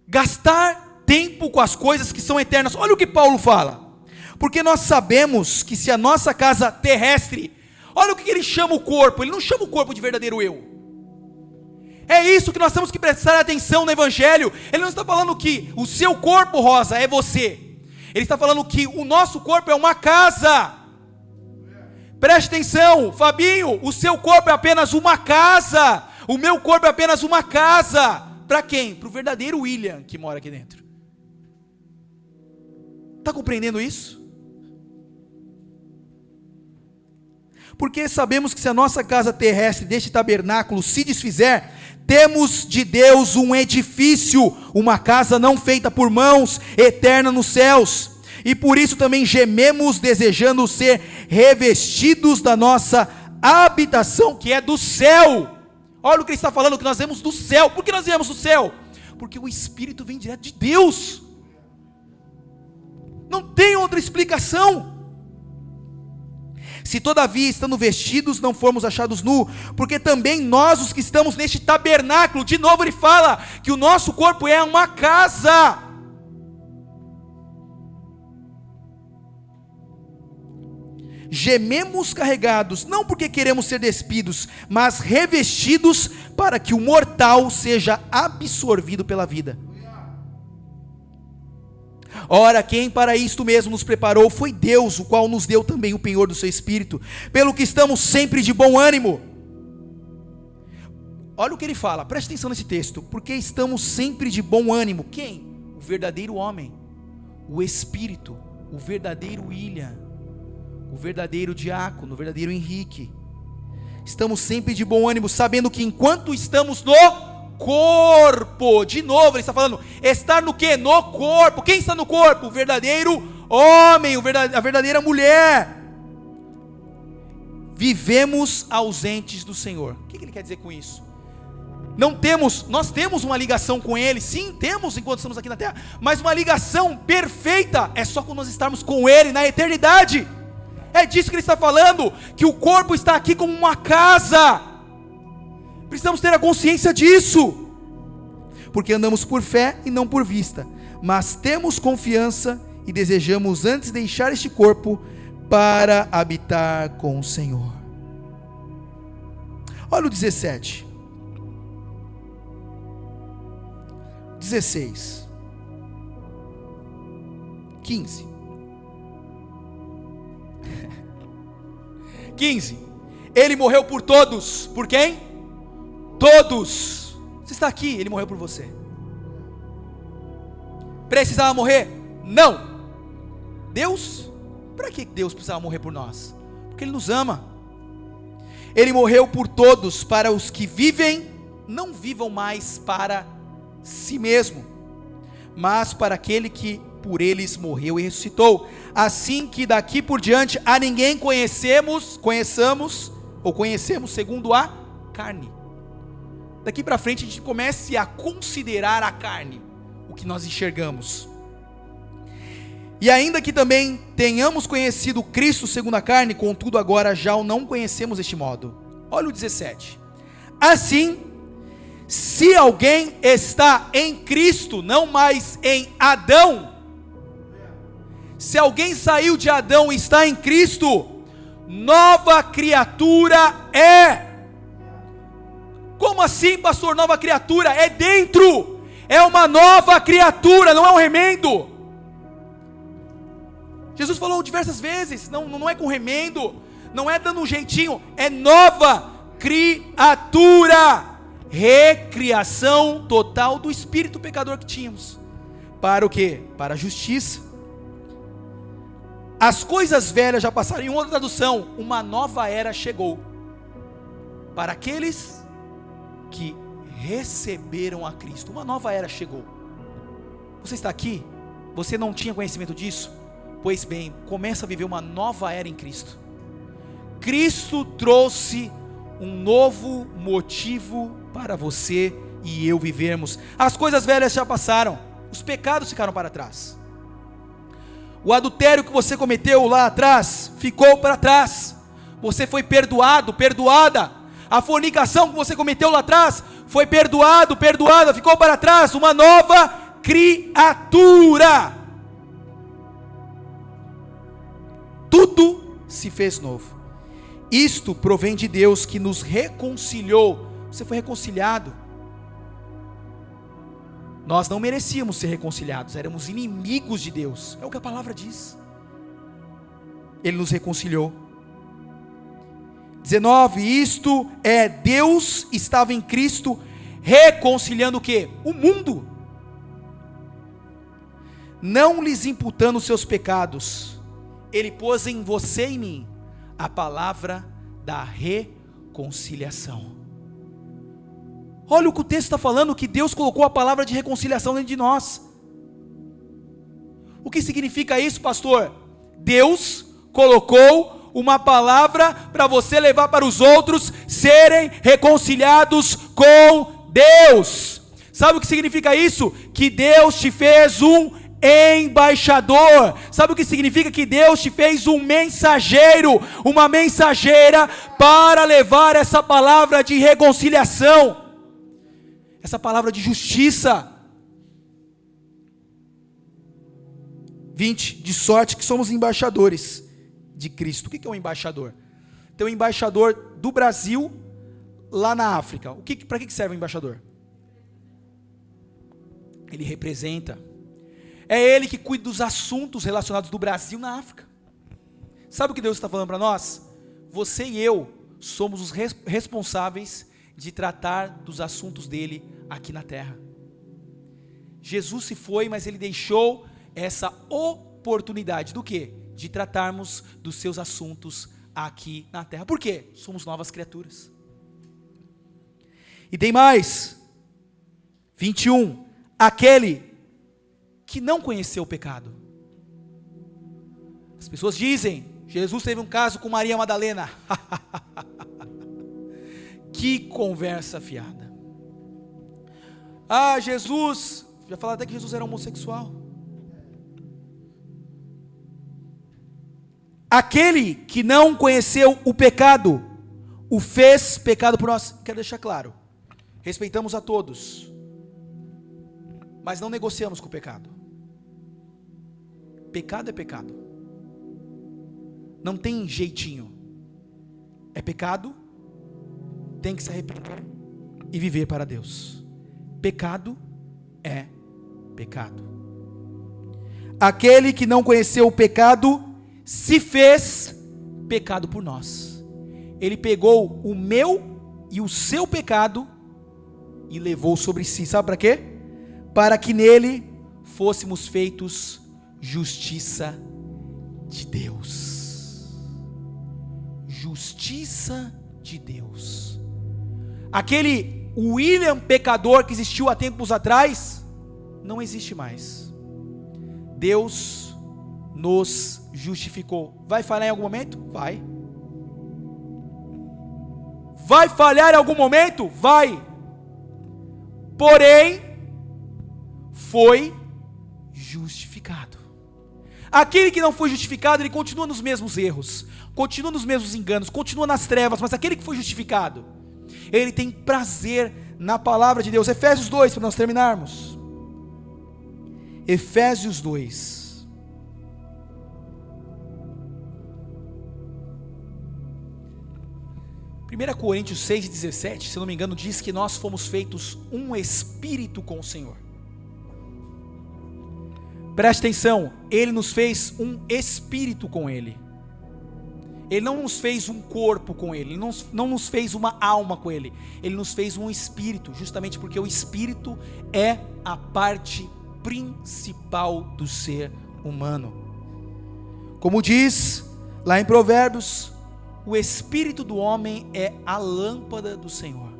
Gastar tempo com as coisas que são eternas. Olha o que Paulo fala. Porque nós sabemos que se a nossa casa terrestre, olha o que ele chama o corpo. Ele não chama o corpo de verdadeiro eu. É isso que nós temos que prestar atenção no evangelho. Ele não está falando que o seu corpo, Rosa, é você. Ele está falando que o nosso corpo é uma casa. Preste atenção, Fabinho, o seu corpo é apenas uma casa. O meu corpo é apenas uma casa. Para quem? Para o verdadeiro William que mora aqui dentro. Está compreendendo isso? Porque sabemos que se a nossa casa terrestre deste tabernáculo se desfizer, temos de Deus um edifício, uma casa não feita por mãos, eterna nos céus, e por isso também gememos desejando ser revestidos da nossa habitação que é do céu. Olha o que ele está falando, que nós vemos do céu. Por que nós viemos do céu? Porque o Espírito vem direto de Deus, não tem outra explicação. Se todavia estando vestidos não formos achados nu, porque também nós os que estamos neste tabernáculo, de novo ele fala que o nosso corpo é uma casa. Gememos carregados, não porque queremos ser despidos, mas revestidos para que o mortal seja absorvido pela vida. Ora, quem para isto mesmo nos preparou foi Deus, o qual nos deu também o penhor do seu Espírito, pelo que estamos sempre de bom ânimo. Olha o que ele fala, preste atenção nesse texto, porque estamos sempre de bom ânimo. Quem? o verdadeiro homem, o Espírito, o verdadeiro William, o verdadeiro Diácono, o verdadeiro Henrique. Estamos sempre de bom ânimo, sabendo que enquanto estamos no corpo, de novo ele está falando, estar no que? No corpo. Quem está no corpo? O verdadeiro homem, a verdadeira mulher. Vivemos ausentes do Senhor. O que ele quer dizer com isso? Nós temos uma ligação com Ele, sim, temos enquanto estamos aqui na terra, mas uma ligação perfeita é só quando nós estarmos com Ele na eternidade. É disso que ele está falando, que o corpo está aqui como uma casa. Precisamos ter a consciência disso, porque andamos por fé e não por vista, mas temos confiança e desejamos antes deixar este corpo para habitar com o Senhor. Olha o 17, 16, 15. 15. Ele morreu por todos. Por quem? Todos. Você está aqui, ele morreu por você. Precisava morrer? Não. Deus? Para que Deus precisava morrer por nós? Porque Ele nos ama. Ele morreu por todos, para os que vivem, não vivam mais para si mesmo, mas para aquele que por eles morreu e ressuscitou, assim que daqui por diante a ninguém conhecemos segundo a carne. Daqui para frente a gente comece a considerar a carne, o que nós enxergamos. E ainda que também tenhamos conhecido Cristo segundo a carne, contudo agora já o não conhecemos deste modo. Olha o 17. Assim, se alguém está em Cristo, não mais em Adão, se alguém saiu de Adão e está em Cristo, nova criatura é. Como assim, pastor? Nova criatura? É dentro, é uma nova criatura, não é um remendo. Jesus falou diversas vezes, não é com remendo, não é dando um jeitinho, é nova criatura, recriação total do espírito pecador que tínhamos. Para o quê? Para a justiça. As coisas velhas já passaram. Em outra tradução, uma nova era chegou para aqueles que receberam a Cristo. Uma nova era chegou. Você está aqui? Você não tinha conhecimento disso? Pois bem, começa a viver uma nova era em Cristo. Cristo trouxe um novo motivo para você e eu vivermos. As coisas velhas já passaram, os pecados ficaram para trás. O adultério que você cometeu lá atrás, ficou para trás. Você foi perdoado, perdoada. A fornicação que você cometeu lá atrás, foi perdoado, perdoada, ficou para trás. Uma nova criatura. Tudo se fez novo. Isto provém de Deus que nos reconciliou. Você foi reconciliado. Nós não merecíamos ser reconciliados, éramos inimigos de Deus, é o que a palavra diz. Ele nos reconciliou. 19, isto é, Deus estava em Cristo, reconciliando o quê? O mundo, não lhes imputando os seus pecados. Ele pôs em você e em mim a palavra da reconciliação. Olha o que o texto está falando, que Deus colocou a palavra de reconciliação dentro de nós. O que significa isso, pastor? Deus colocou uma palavra para você levar para os outros serem reconciliados com Deus. Sabe o que significa isso? Que Deus te fez um embaixador. Sabe o que significa? Que Deus te fez um mensageiro, uma mensageira para levar essa palavra de reconciliação, essa palavra de justiça. 20, de sorte que somos embaixadores de Cristo. O que é um embaixador? Tem um embaixador do Brasil lá na África. Para que serve o embaixador? Ele representa. É ele que cuida dos assuntos relacionados do Brasil na África. Sabe o que Deus está falando para nós? Você e eu somos os responsáveis de tratar dos assuntos dele aqui na terra. Jesus se foi, mas ele deixou essa oportunidade do quê? De tratarmos dos seus assuntos aqui na terra. Por quê? Somos novas criaturas. E tem mais. 21. Aquele que não conheceu o pecado. As pessoas dizem, Jesus teve um caso com Maria Madalena. Que conversa fiada. Ah, Jesus, já falaram até que Jesus era homossexual. Aquele que não conheceu o pecado, o fez pecado por nós. Quero deixar claro, respeitamos a todos, mas não negociamos com o pecado. Pecado é pecado, não tem jeitinho, é pecado, tem que se arrepender e viver para Deus. Pecado é pecado. Aquele que não conheceu o pecado, se fez pecado por nós. Ele pegou o meu e o seu pecado e levou sobre si. Sabe para quê? Para que nele fôssemos feitos justiça de Deus. Justiça de Deus. Aquele William pecador que existiu há tempos atrás, não existe mais. Deus nos justificou. Vai falhar em algum momento? Vai. Vai falhar em algum momento? Vai. Porém, foi justificado. Aquele que não foi justificado, ele continua nos mesmos erros, continua nos mesmos enganos, continua nas trevas, mas aquele que foi justificado, ele tem prazer na palavra de Deus. Efésios 2, para nós terminarmos. Efésios 2. 1 Coríntios 6,17, se eu não me engano, diz que nós fomos feitos um espírito com o Senhor. Preste atenção, Ele nos fez um espírito com Ele. Ele não nos fez um corpo com Ele, Ele não nos fez uma alma com Ele. Ele nos fez um espírito, justamente porque o espírito é a parte principal do ser humano. Como diz lá em Provérbios, o espírito do homem é a lâmpada do Senhor.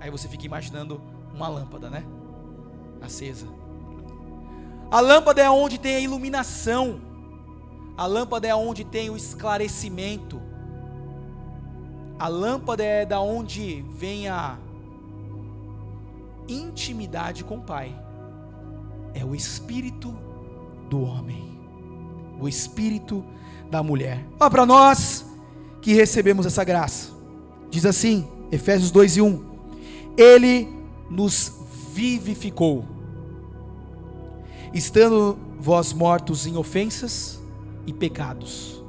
Aí você fica imaginando uma lâmpada, né? Acesa. A lâmpada é onde tem a iluminação. A lâmpada é onde tem o esclarecimento. A lâmpada é da onde vem a intimidade com o Pai. É o espírito do homem, o espírito da mulher. Olha para nós que recebemos essa graça. Diz assim, Efésios 2:1. Ele nos vivificou, estando vós mortos em ofensas e pecados.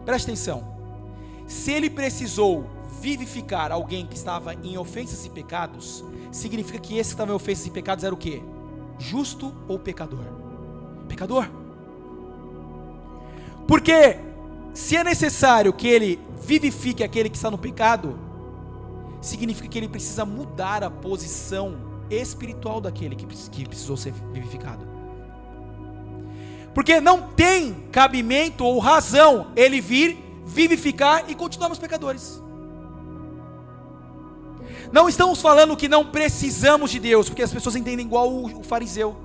Preste atenção. Se ele precisou vivificar alguém que estava em ofensas e pecados, significa que esse que estava em ofensas e pecados era o quê? Justo ou pecador? Pecador. Porque se é necessário que ele vivifique aquele que está no pecado, significa que ele precisa mudar a posição espiritual daquele que precisou ser vivificado. Porque não tem cabimento ou razão ele vir vivificar e continuarmos pecadores. Não estamos falando que não precisamos de Deus, porque as pessoas entendem igual o fariseu.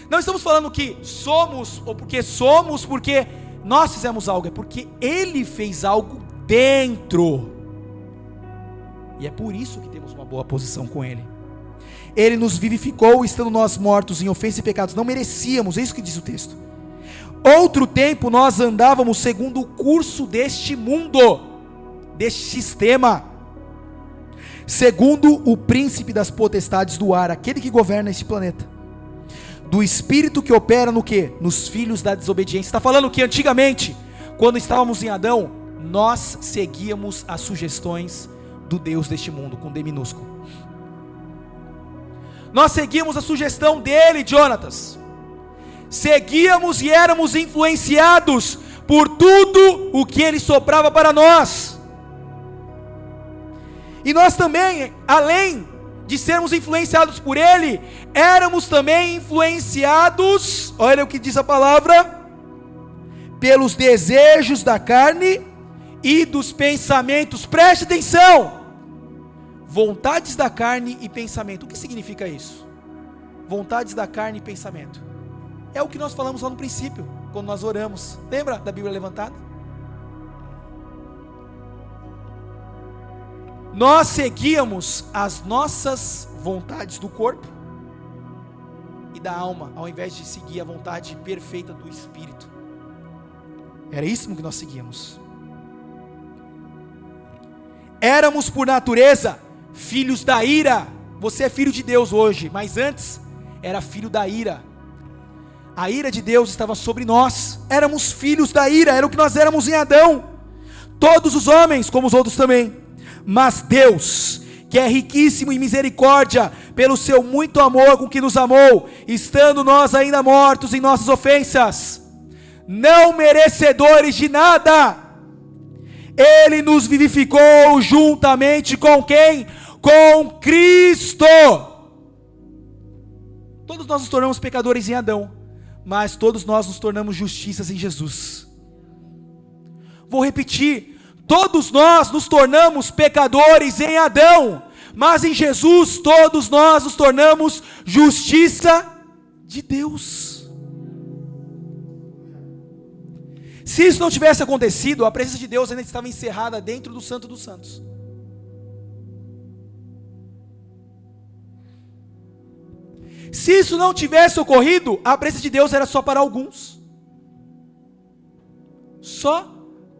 Não estamos falando que somos, ou porque nós fizemos algo, é porque Ele fez algo dentro. E é por isso que temos uma boa posição com Ele. Ele nos vivificou, estando nós mortos em ofensas e pecados. Não merecíamos, é isso que diz o texto. Outro tempo nós andávamos segundo o curso deste mundo, deste sistema, segundo o príncipe das potestades do ar, aquele que governa este planeta, do espírito que opera no quê? Nos filhos da desobediência. Está falando que antigamente, quando estávamos em Adão, nós seguíamos as sugestões do Deus deste mundo, com D minúsculo. Nós seguíamos a sugestão dele, Jonatas. Seguíamos e éramos influenciados por tudo o que ele soprava para nós. E nós também, além de sermos influenciados por Ele, éramos também influenciados, olha o que diz a palavra, pelos desejos da carne e dos pensamentos. Preste atenção, vontades da carne e pensamento. O que significa isso? Vontades da carne e pensamento é o que nós falamos lá no princípio, quando nós oramos. Lembra da Bíblia levantada? Nós seguíamos as nossas vontades do corpo e da alma, ao invés de seguir a vontade perfeita do Espírito. Era isso que nós seguíamos. Éramos por natureza filhos da ira. Você é filho de Deus hoje, mas antes era filho da ira. A ira de Deus estava sobre nós. Éramos filhos da ira, era o que nós éramos em Adão. Todos os homens, como os outros também. Mas Deus, que é riquíssimo em misericórdia, pelo seu muito amor com que nos amou, estando nós ainda mortos em nossas ofensas, não merecedores de nada, Ele nos vivificou juntamente com quem? Com Cristo. Todos nós nos tornamos pecadores em Adão, mas todos nós nos tornamos justiças em Jesus. Vou repetir, todos nós nos tornamos pecadores em Adão, mas em Jesus todos nós nos tornamos justiça de Deus. Se isso não tivesse acontecido, a presença de Deus ainda estava encerrada dentro do Santo dos Santos. Se isso não tivesse ocorrido, a presença de Deus era só para alguns. Só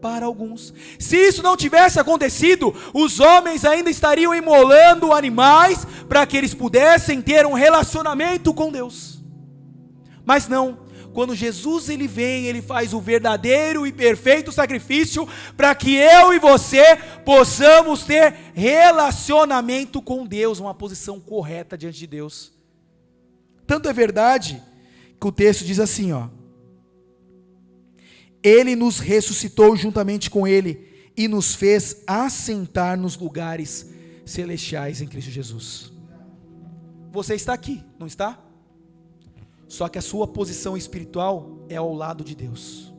para alguns. Se isso não tivesse acontecido, os homens ainda estariam imolando animais para que eles pudessem ter um relacionamento com Deus. Mas não, quando Jesus ele vem, ele faz o verdadeiro e perfeito sacrifício para que eu e você possamos ter relacionamento com Deus, uma posição correta diante de Deus. Tanto é verdade que o texto diz assim, ó: Ele nos ressuscitou juntamente com Ele e nos fez assentar nos lugares celestiais em Cristo Jesus. Você está aqui, não está? Só que a sua posição espiritual é ao lado de Deus.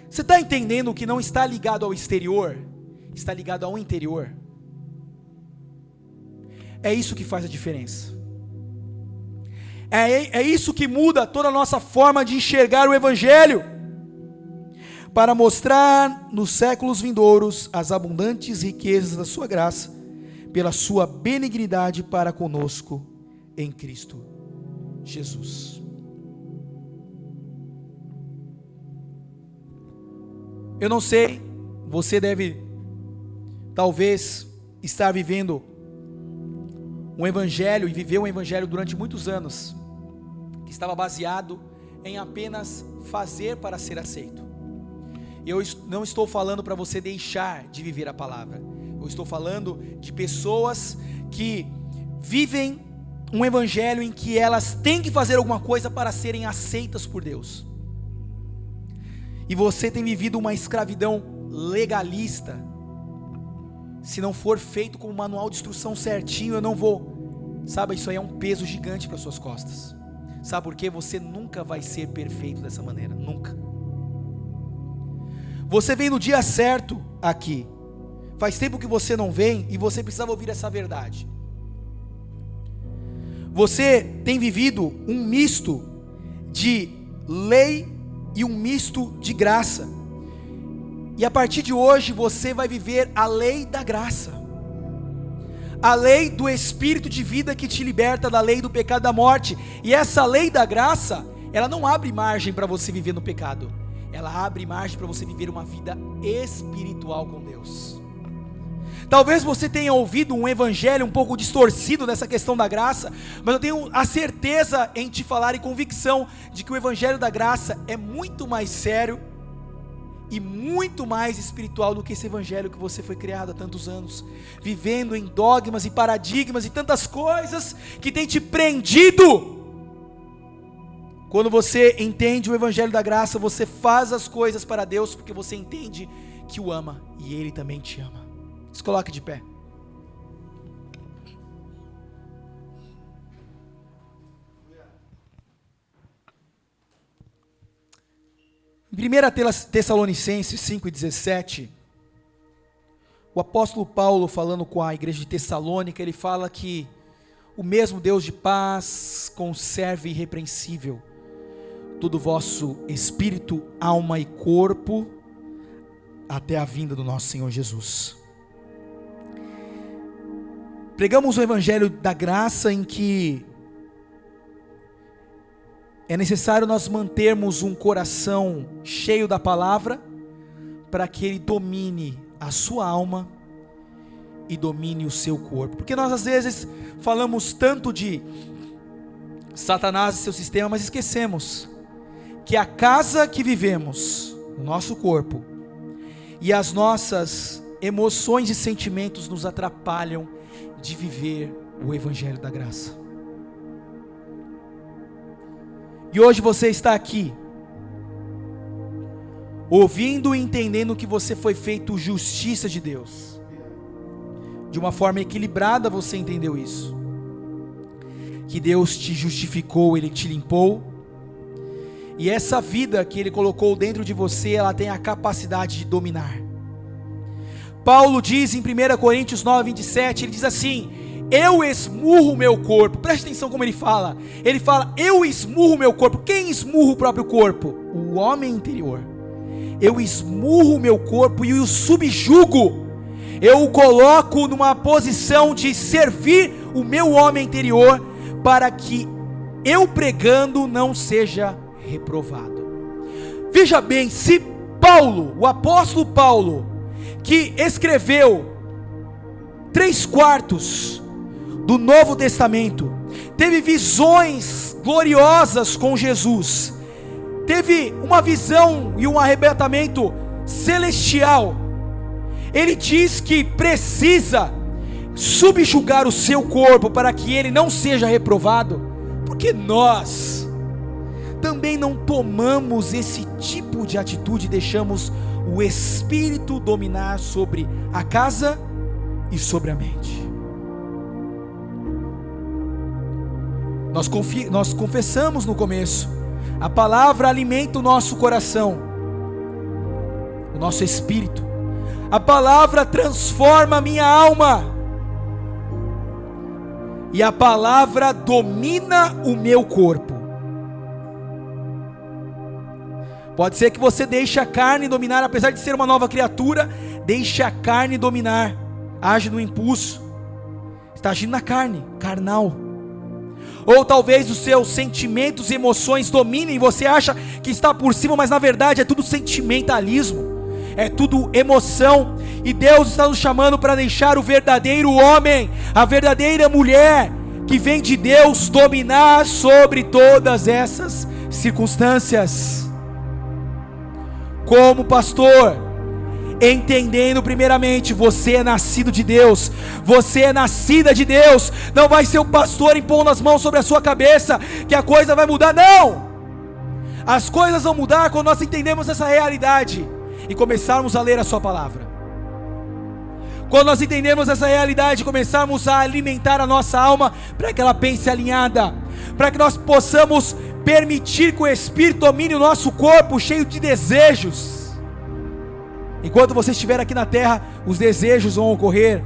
Você está entendendo que não está ligado ao exterior, está ligado ao interior? É isso que faz a diferença. É isso que muda toda a nossa forma de enxergar o Evangelho, para mostrar nos séculos vindouros as abundantes riquezas da sua graça, pela sua benignidade para conosco em Cristo Jesus. Eu não sei, você deve talvez estar vivendo um evangelho e viveu um evangelho durante muitos anos, que estava baseado em apenas fazer para ser aceito. Eu não estou falando para você deixar de viver a palavra, eu estou falando de pessoas que vivem um evangelho em que elas têm que fazer alguma coisa para serem aceitas por Deus. E você tem vivido uma escravidão legalista. Se não for feito com o manual de instrução certinho, eu não vou. Sabe, isso aí é um peso gigante para suas costas. Sabe por quê? Você nunca vai ser perfeito dessa maneira, nunca. Você vem no dia certo aqui. Faz tempo que você não vem e você precisava ouvir essa verdade. Você tem vivido um misto de lei e um misto de graça. E a partir de hoje você vai viver a lei da graça, a lei do Espírito de vida que te liberta da lei do pecado e da morte. E essa lei da graça, ela não abre margem para você viver no pecado, ela abre margem para você viver uma vida espiritual com Deus. Talvez você tenha ouvido um evangelho um pouco distorcido nessa questão da graça, mas eu tenho a certeza em te falar e convicção de que o evangelho da graça é muito mais sério e muito mais espiritual do que esse evangelho que você foi criado há tantos anos, vivendo em dogmas e paradigmas e tantas coisas que tem te prendido. Quando você entende o evangelho da graça, você faz as coisas para Deus porque você entende que o ama e Ele também te ama. Se coloque de pé. Em 1 Tessalonicenses 5,17, o apóstolo Paulo, falando com a igreja de Tessalônica, ele fala que o mesmo Deus de paz conserve irrepreensível todo o vosso espírito, alma e corpo, até a vinda do nosso Senhor Jesus. Pregamos o evangelho da graça, em que é necessário nós mantermos um coração cheio da palavra, para que ele domine a sua alma e domine o seu corpo. Porque nós às vezes falamos tanto de Satanás e seu sistema, mas esquecemos que a casa que vivemos, o nosso corpo, e as nossas emoções e sentimentos nos atrapalham de viver o evangelho da graça. E hoje você está aqui, ouvindo e entendendo que você foi feito justiça de Deus. De uma forma equilibrada você entendeu isso. Que Deus te justificou, Ele te limpou. E essa vida que Ele colocou dentro de você, ela tem a capacidade de dominar. Paulo diz em 1 Coríntios 9:27, ele diz assim: eu esmurro o meu corpo. Preste atenção como ele fala. Ele fala: eu esmurro o meu corpo. Quem esmurra o próprio corpo? O homem interior. Eu esmurro o meu corpo e o subjugo. Eu o coloco numa posição de servir o meu homem interior, para que eu pregando não seja reprovado. Veja bem, se Paulo, o apóstolo Paulo, que escreveu 3/4 do Novo Testamento, teve visões gloriosas com Jesus, teve uma visão e um arrebatamento celestial, ele diz que precisa subjugar o seu corpo para que ele não seja reprovado. Porque nós também não tomamos esse tipo de atitude e deixamos o Espírito dominar sobre a casa e sobre a mente. Nós confessamos no começo, a palavra alimenta o nosso coração, o nosso espírito. A palavra transforma a minha alma, e a palavra domina o meu corpo. Pode ser que você deixe a carne dominar, apesar de ser uma nova criatura, deixe a carne dominar, age no impulso, está agindo na carne, carnal. Ou talvez os seus sentimentos e emoções dominem, você acha que está por cima, mas na verdade é tudo sentimentalismo, é tudo emoção. E Deus está nos chamando para deixar o verdadeiro homem, a verdadeira mulher que vem de Deus, dominar sobre todas essas circunstâncias. Como pastor, entendendo primeiramente, você é nascido de Deus, você é nascida de Deus. Não vai ser o pastor impondo as mãos sobre a sua cabeça que a coisa vai mudar, não. As coisas vão mudar quando nós entendemos essa realidade e começarmos a ler a sua palavra. Quando nós entendemos essa realidade, começarmos a alimentar a nossa alma, para que ela pense alinhada, para que nós possamos permitir que o Espírito domine o nosso corpo, cheio de desejos. Enquanto você estiver aqui na terra, os desejos vão ocorrer,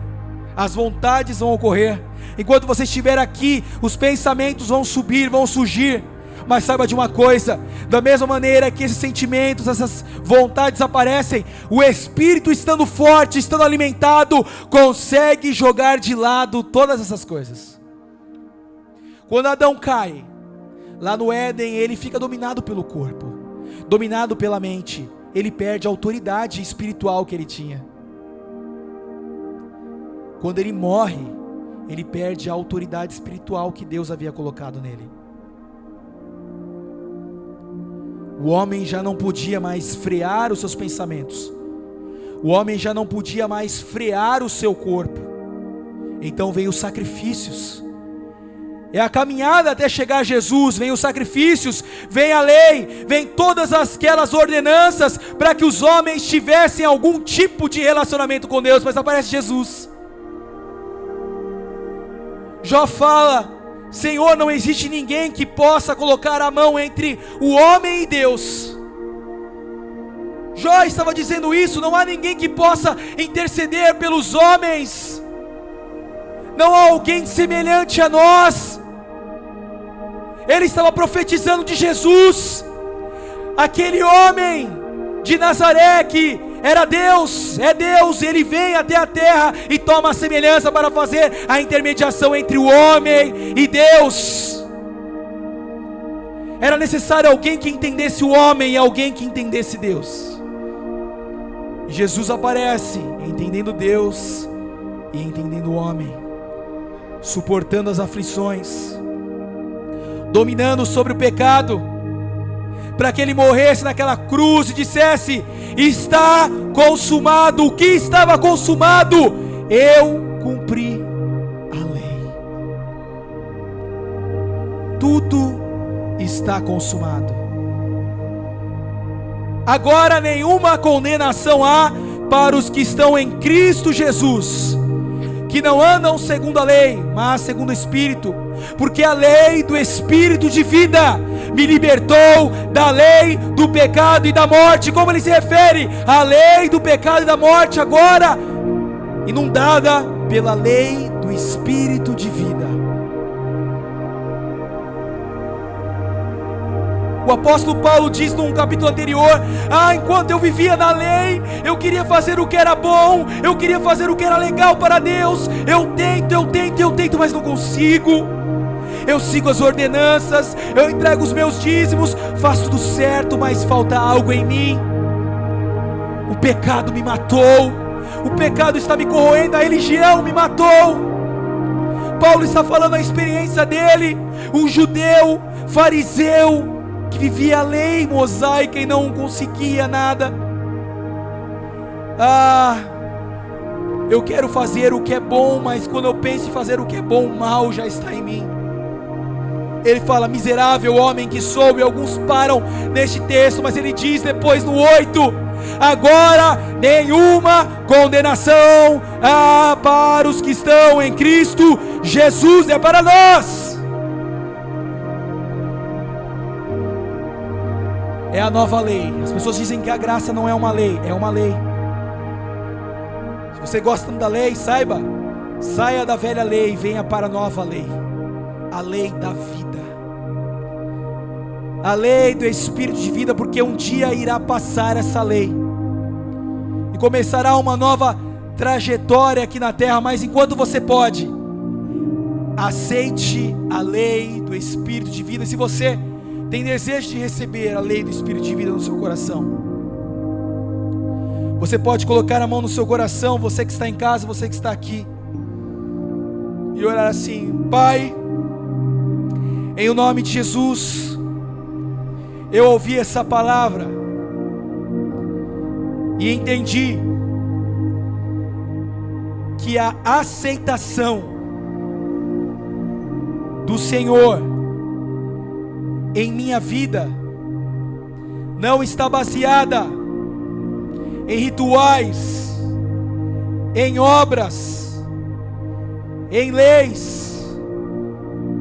as vontades vão ocorrer. Enquanto você estiver aqui, os pensamentos vão subir, vão surgir. Mas saiba de uma coisa: da mesma maneira que esses sentimentos, essas vontades aparecem, o Espírito, estando forte, estando alimentado, consegue jogar de lado todas essas coisas. Quando Adão cai, lá no Éden, ele fica dominado pelo corpo, dominado pela mente. Ele perde a autoridade espiritual que ele tinha. Quando ele morre, ele perde a autoridade espiritual que Deus havia colocado nele. O homem já não podia mais frear os seus pensamentos, o homem já não podia mais frear o seu corpo. Então vem os sacrifícios, é a caminhada até chegar a Jesus. Vem os sacrifícios, vem a lei, vem todas aquelas ordenanças para que os homens tivessem algum tipo de relacionamento com Deus. Mas aparece Jesus. Jó fala: Senhor, não existe ninguém que possa colocar a mão entre o homem e Deus. Jó estava dizendo isso: não há ninguém que possa interceder pelos homens, não há alguém semelhante a nós. Ele estava profetizando de Jesus, aquele homem de Nazaré que era Deus, é Deus. Ele vem até a terra e toma a semelhança para fazer a intermediação entre o homem e Deus. Era necessário alguém que entendesse o homem e alguém que entendesse Deus. Jesus aparece entendendo Deus e entendendo o homem, suportando as aflições, dominando sobre o pecado, para que ele morresse naquela cruz e dissesse: está consumado. O que estava consumado? Eu cumpri a lei. Tudo está consumado. Agora nenhuma condenação há para os que estão em Cristo Jesus, que não andam segundo a lei, mas segundo o Espírito, porque a lei do Espírito de vida me libertou da lei do pecado e da morte. Como ele se refere? A lei do pecado e da morte, agora inundada pela lei do Espírito de vida. O apóstolo Paulo diz num capítulo anterior: enquanto eu vivia na lei, eu queria fazer o que era bom, eu queria fazer o que era legal para Deus. Eu tento, mas não consigo. Eu sigo as ordenanças, eu entrego os meus dízimos, faço tudo certo, mas falta algo em mim. O pecado me matou, o pecado está me corroendo, a religião me matou. Paulo está falando a experiência dele, um judeu, fariseu, que vivia a lei mosaica e não conseguia nada. Eu quero fazer o que é bom, mas quando eu penso em fazer o que é bom, o mal já está em mim. Ele fala: miserável homem que sou. E alguns param neste texto, mas ele diz depois no 8: agora nenhuma condenação há para os que estão em Cristo Jesus. É para nós. É a nova lei. As pessoas dizem que a graça não é uma lei. É uma lei. Se você gosta da lei, saiba, saia da velha lei e venha para a nova lei. A lei da vida, a lei do Espírito de vida, porque um dia irá passar essa lei e começará uma nova trajetória aqui na terra. Mas enquanto você pode, aceite a lei do Espírito de vida. Se você tem desejo de receber a lei do Espírito de vida no seu coração, você pode colocar a mão no seu coração, você que está em casa, você que está aqui, e orar assim: Pai, em o nome de Jesus, eu ouvi essa palavra e entendi que a aceitação do Senhor em minha vida não está baseada em rituais, em obras, em leis.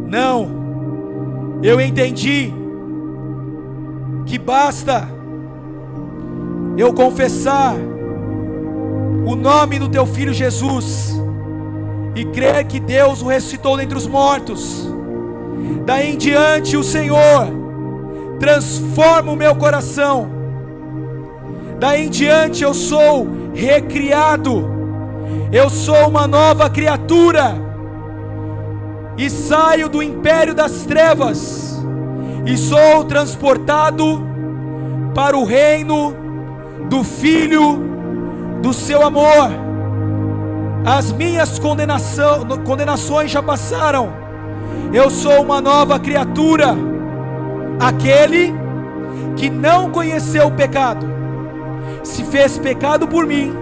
Não, eu entendi que basta eu confessar o nome do teu Filho Jesus e crer que Deus o ressuscitou dentre os mortos. Daí em diante o Senhor transforma o meu coração. Daí em diante eu sou recriado, eu sou uma nova criatura, e saio do império das trevas e sou transportado para o reino do Filho do seu amor. As minhas condenações já passaram. Eu sou uma nova criatura. Aquele que não conheceu o pecado se fez pecado por mim,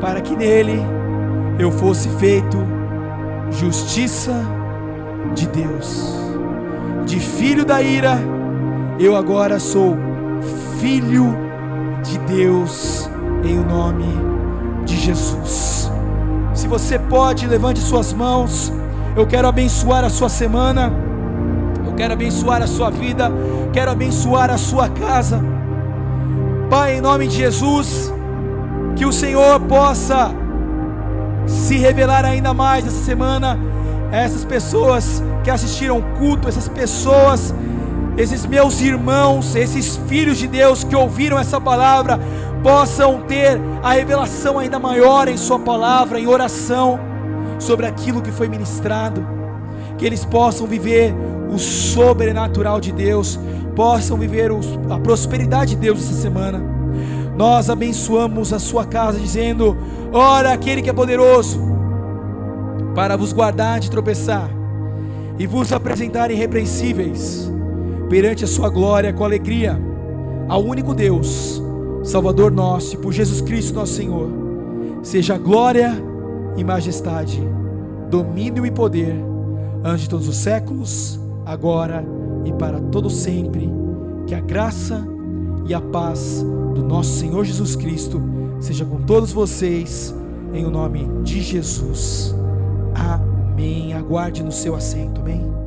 para que nele eu fosse feito justiça de Deus. De filho da ira, eu agora sou filho de Deus, em o nome de Jesus. Se você pode, levante suas mãos. Eu quero abençoar a sua semana, eu quero abençoar a sua vida, quero abençoar a sua casa. Pai, em nome de Jesus, que o Senhor possa se revelar ainda mais essa semana a essas pessoas que assistiram o culto, essas pessoas, esses meus irmãos, esses filhos de Deus que ouviram essa palavra, possam ter a revelação ainda maior em sua palavra, em oração, sobre aquilo que foi ministrado, que eles possam viver o sobrenatural de Deus, possam viver a prosperidade de Deus essa semana. Nós abençoamos a sua casa, dizendo: ora aquele que é poderoso para vos guardar de tropeçar e vos apresentar irrepreensíveis perante a sua glória com alegria, ao único Deus, Salvador nosso, e por Jesus Cristo nosso Senhor, seja glória e majestade, domínio e poder, antes de todos os séculos, agora e para todo sempre. Que a graça e a paz do nosso Senhor Jesus Cristo seja com todos vocês, em o nome de Jesus. Amém. Aguarde no seu assento. Amém.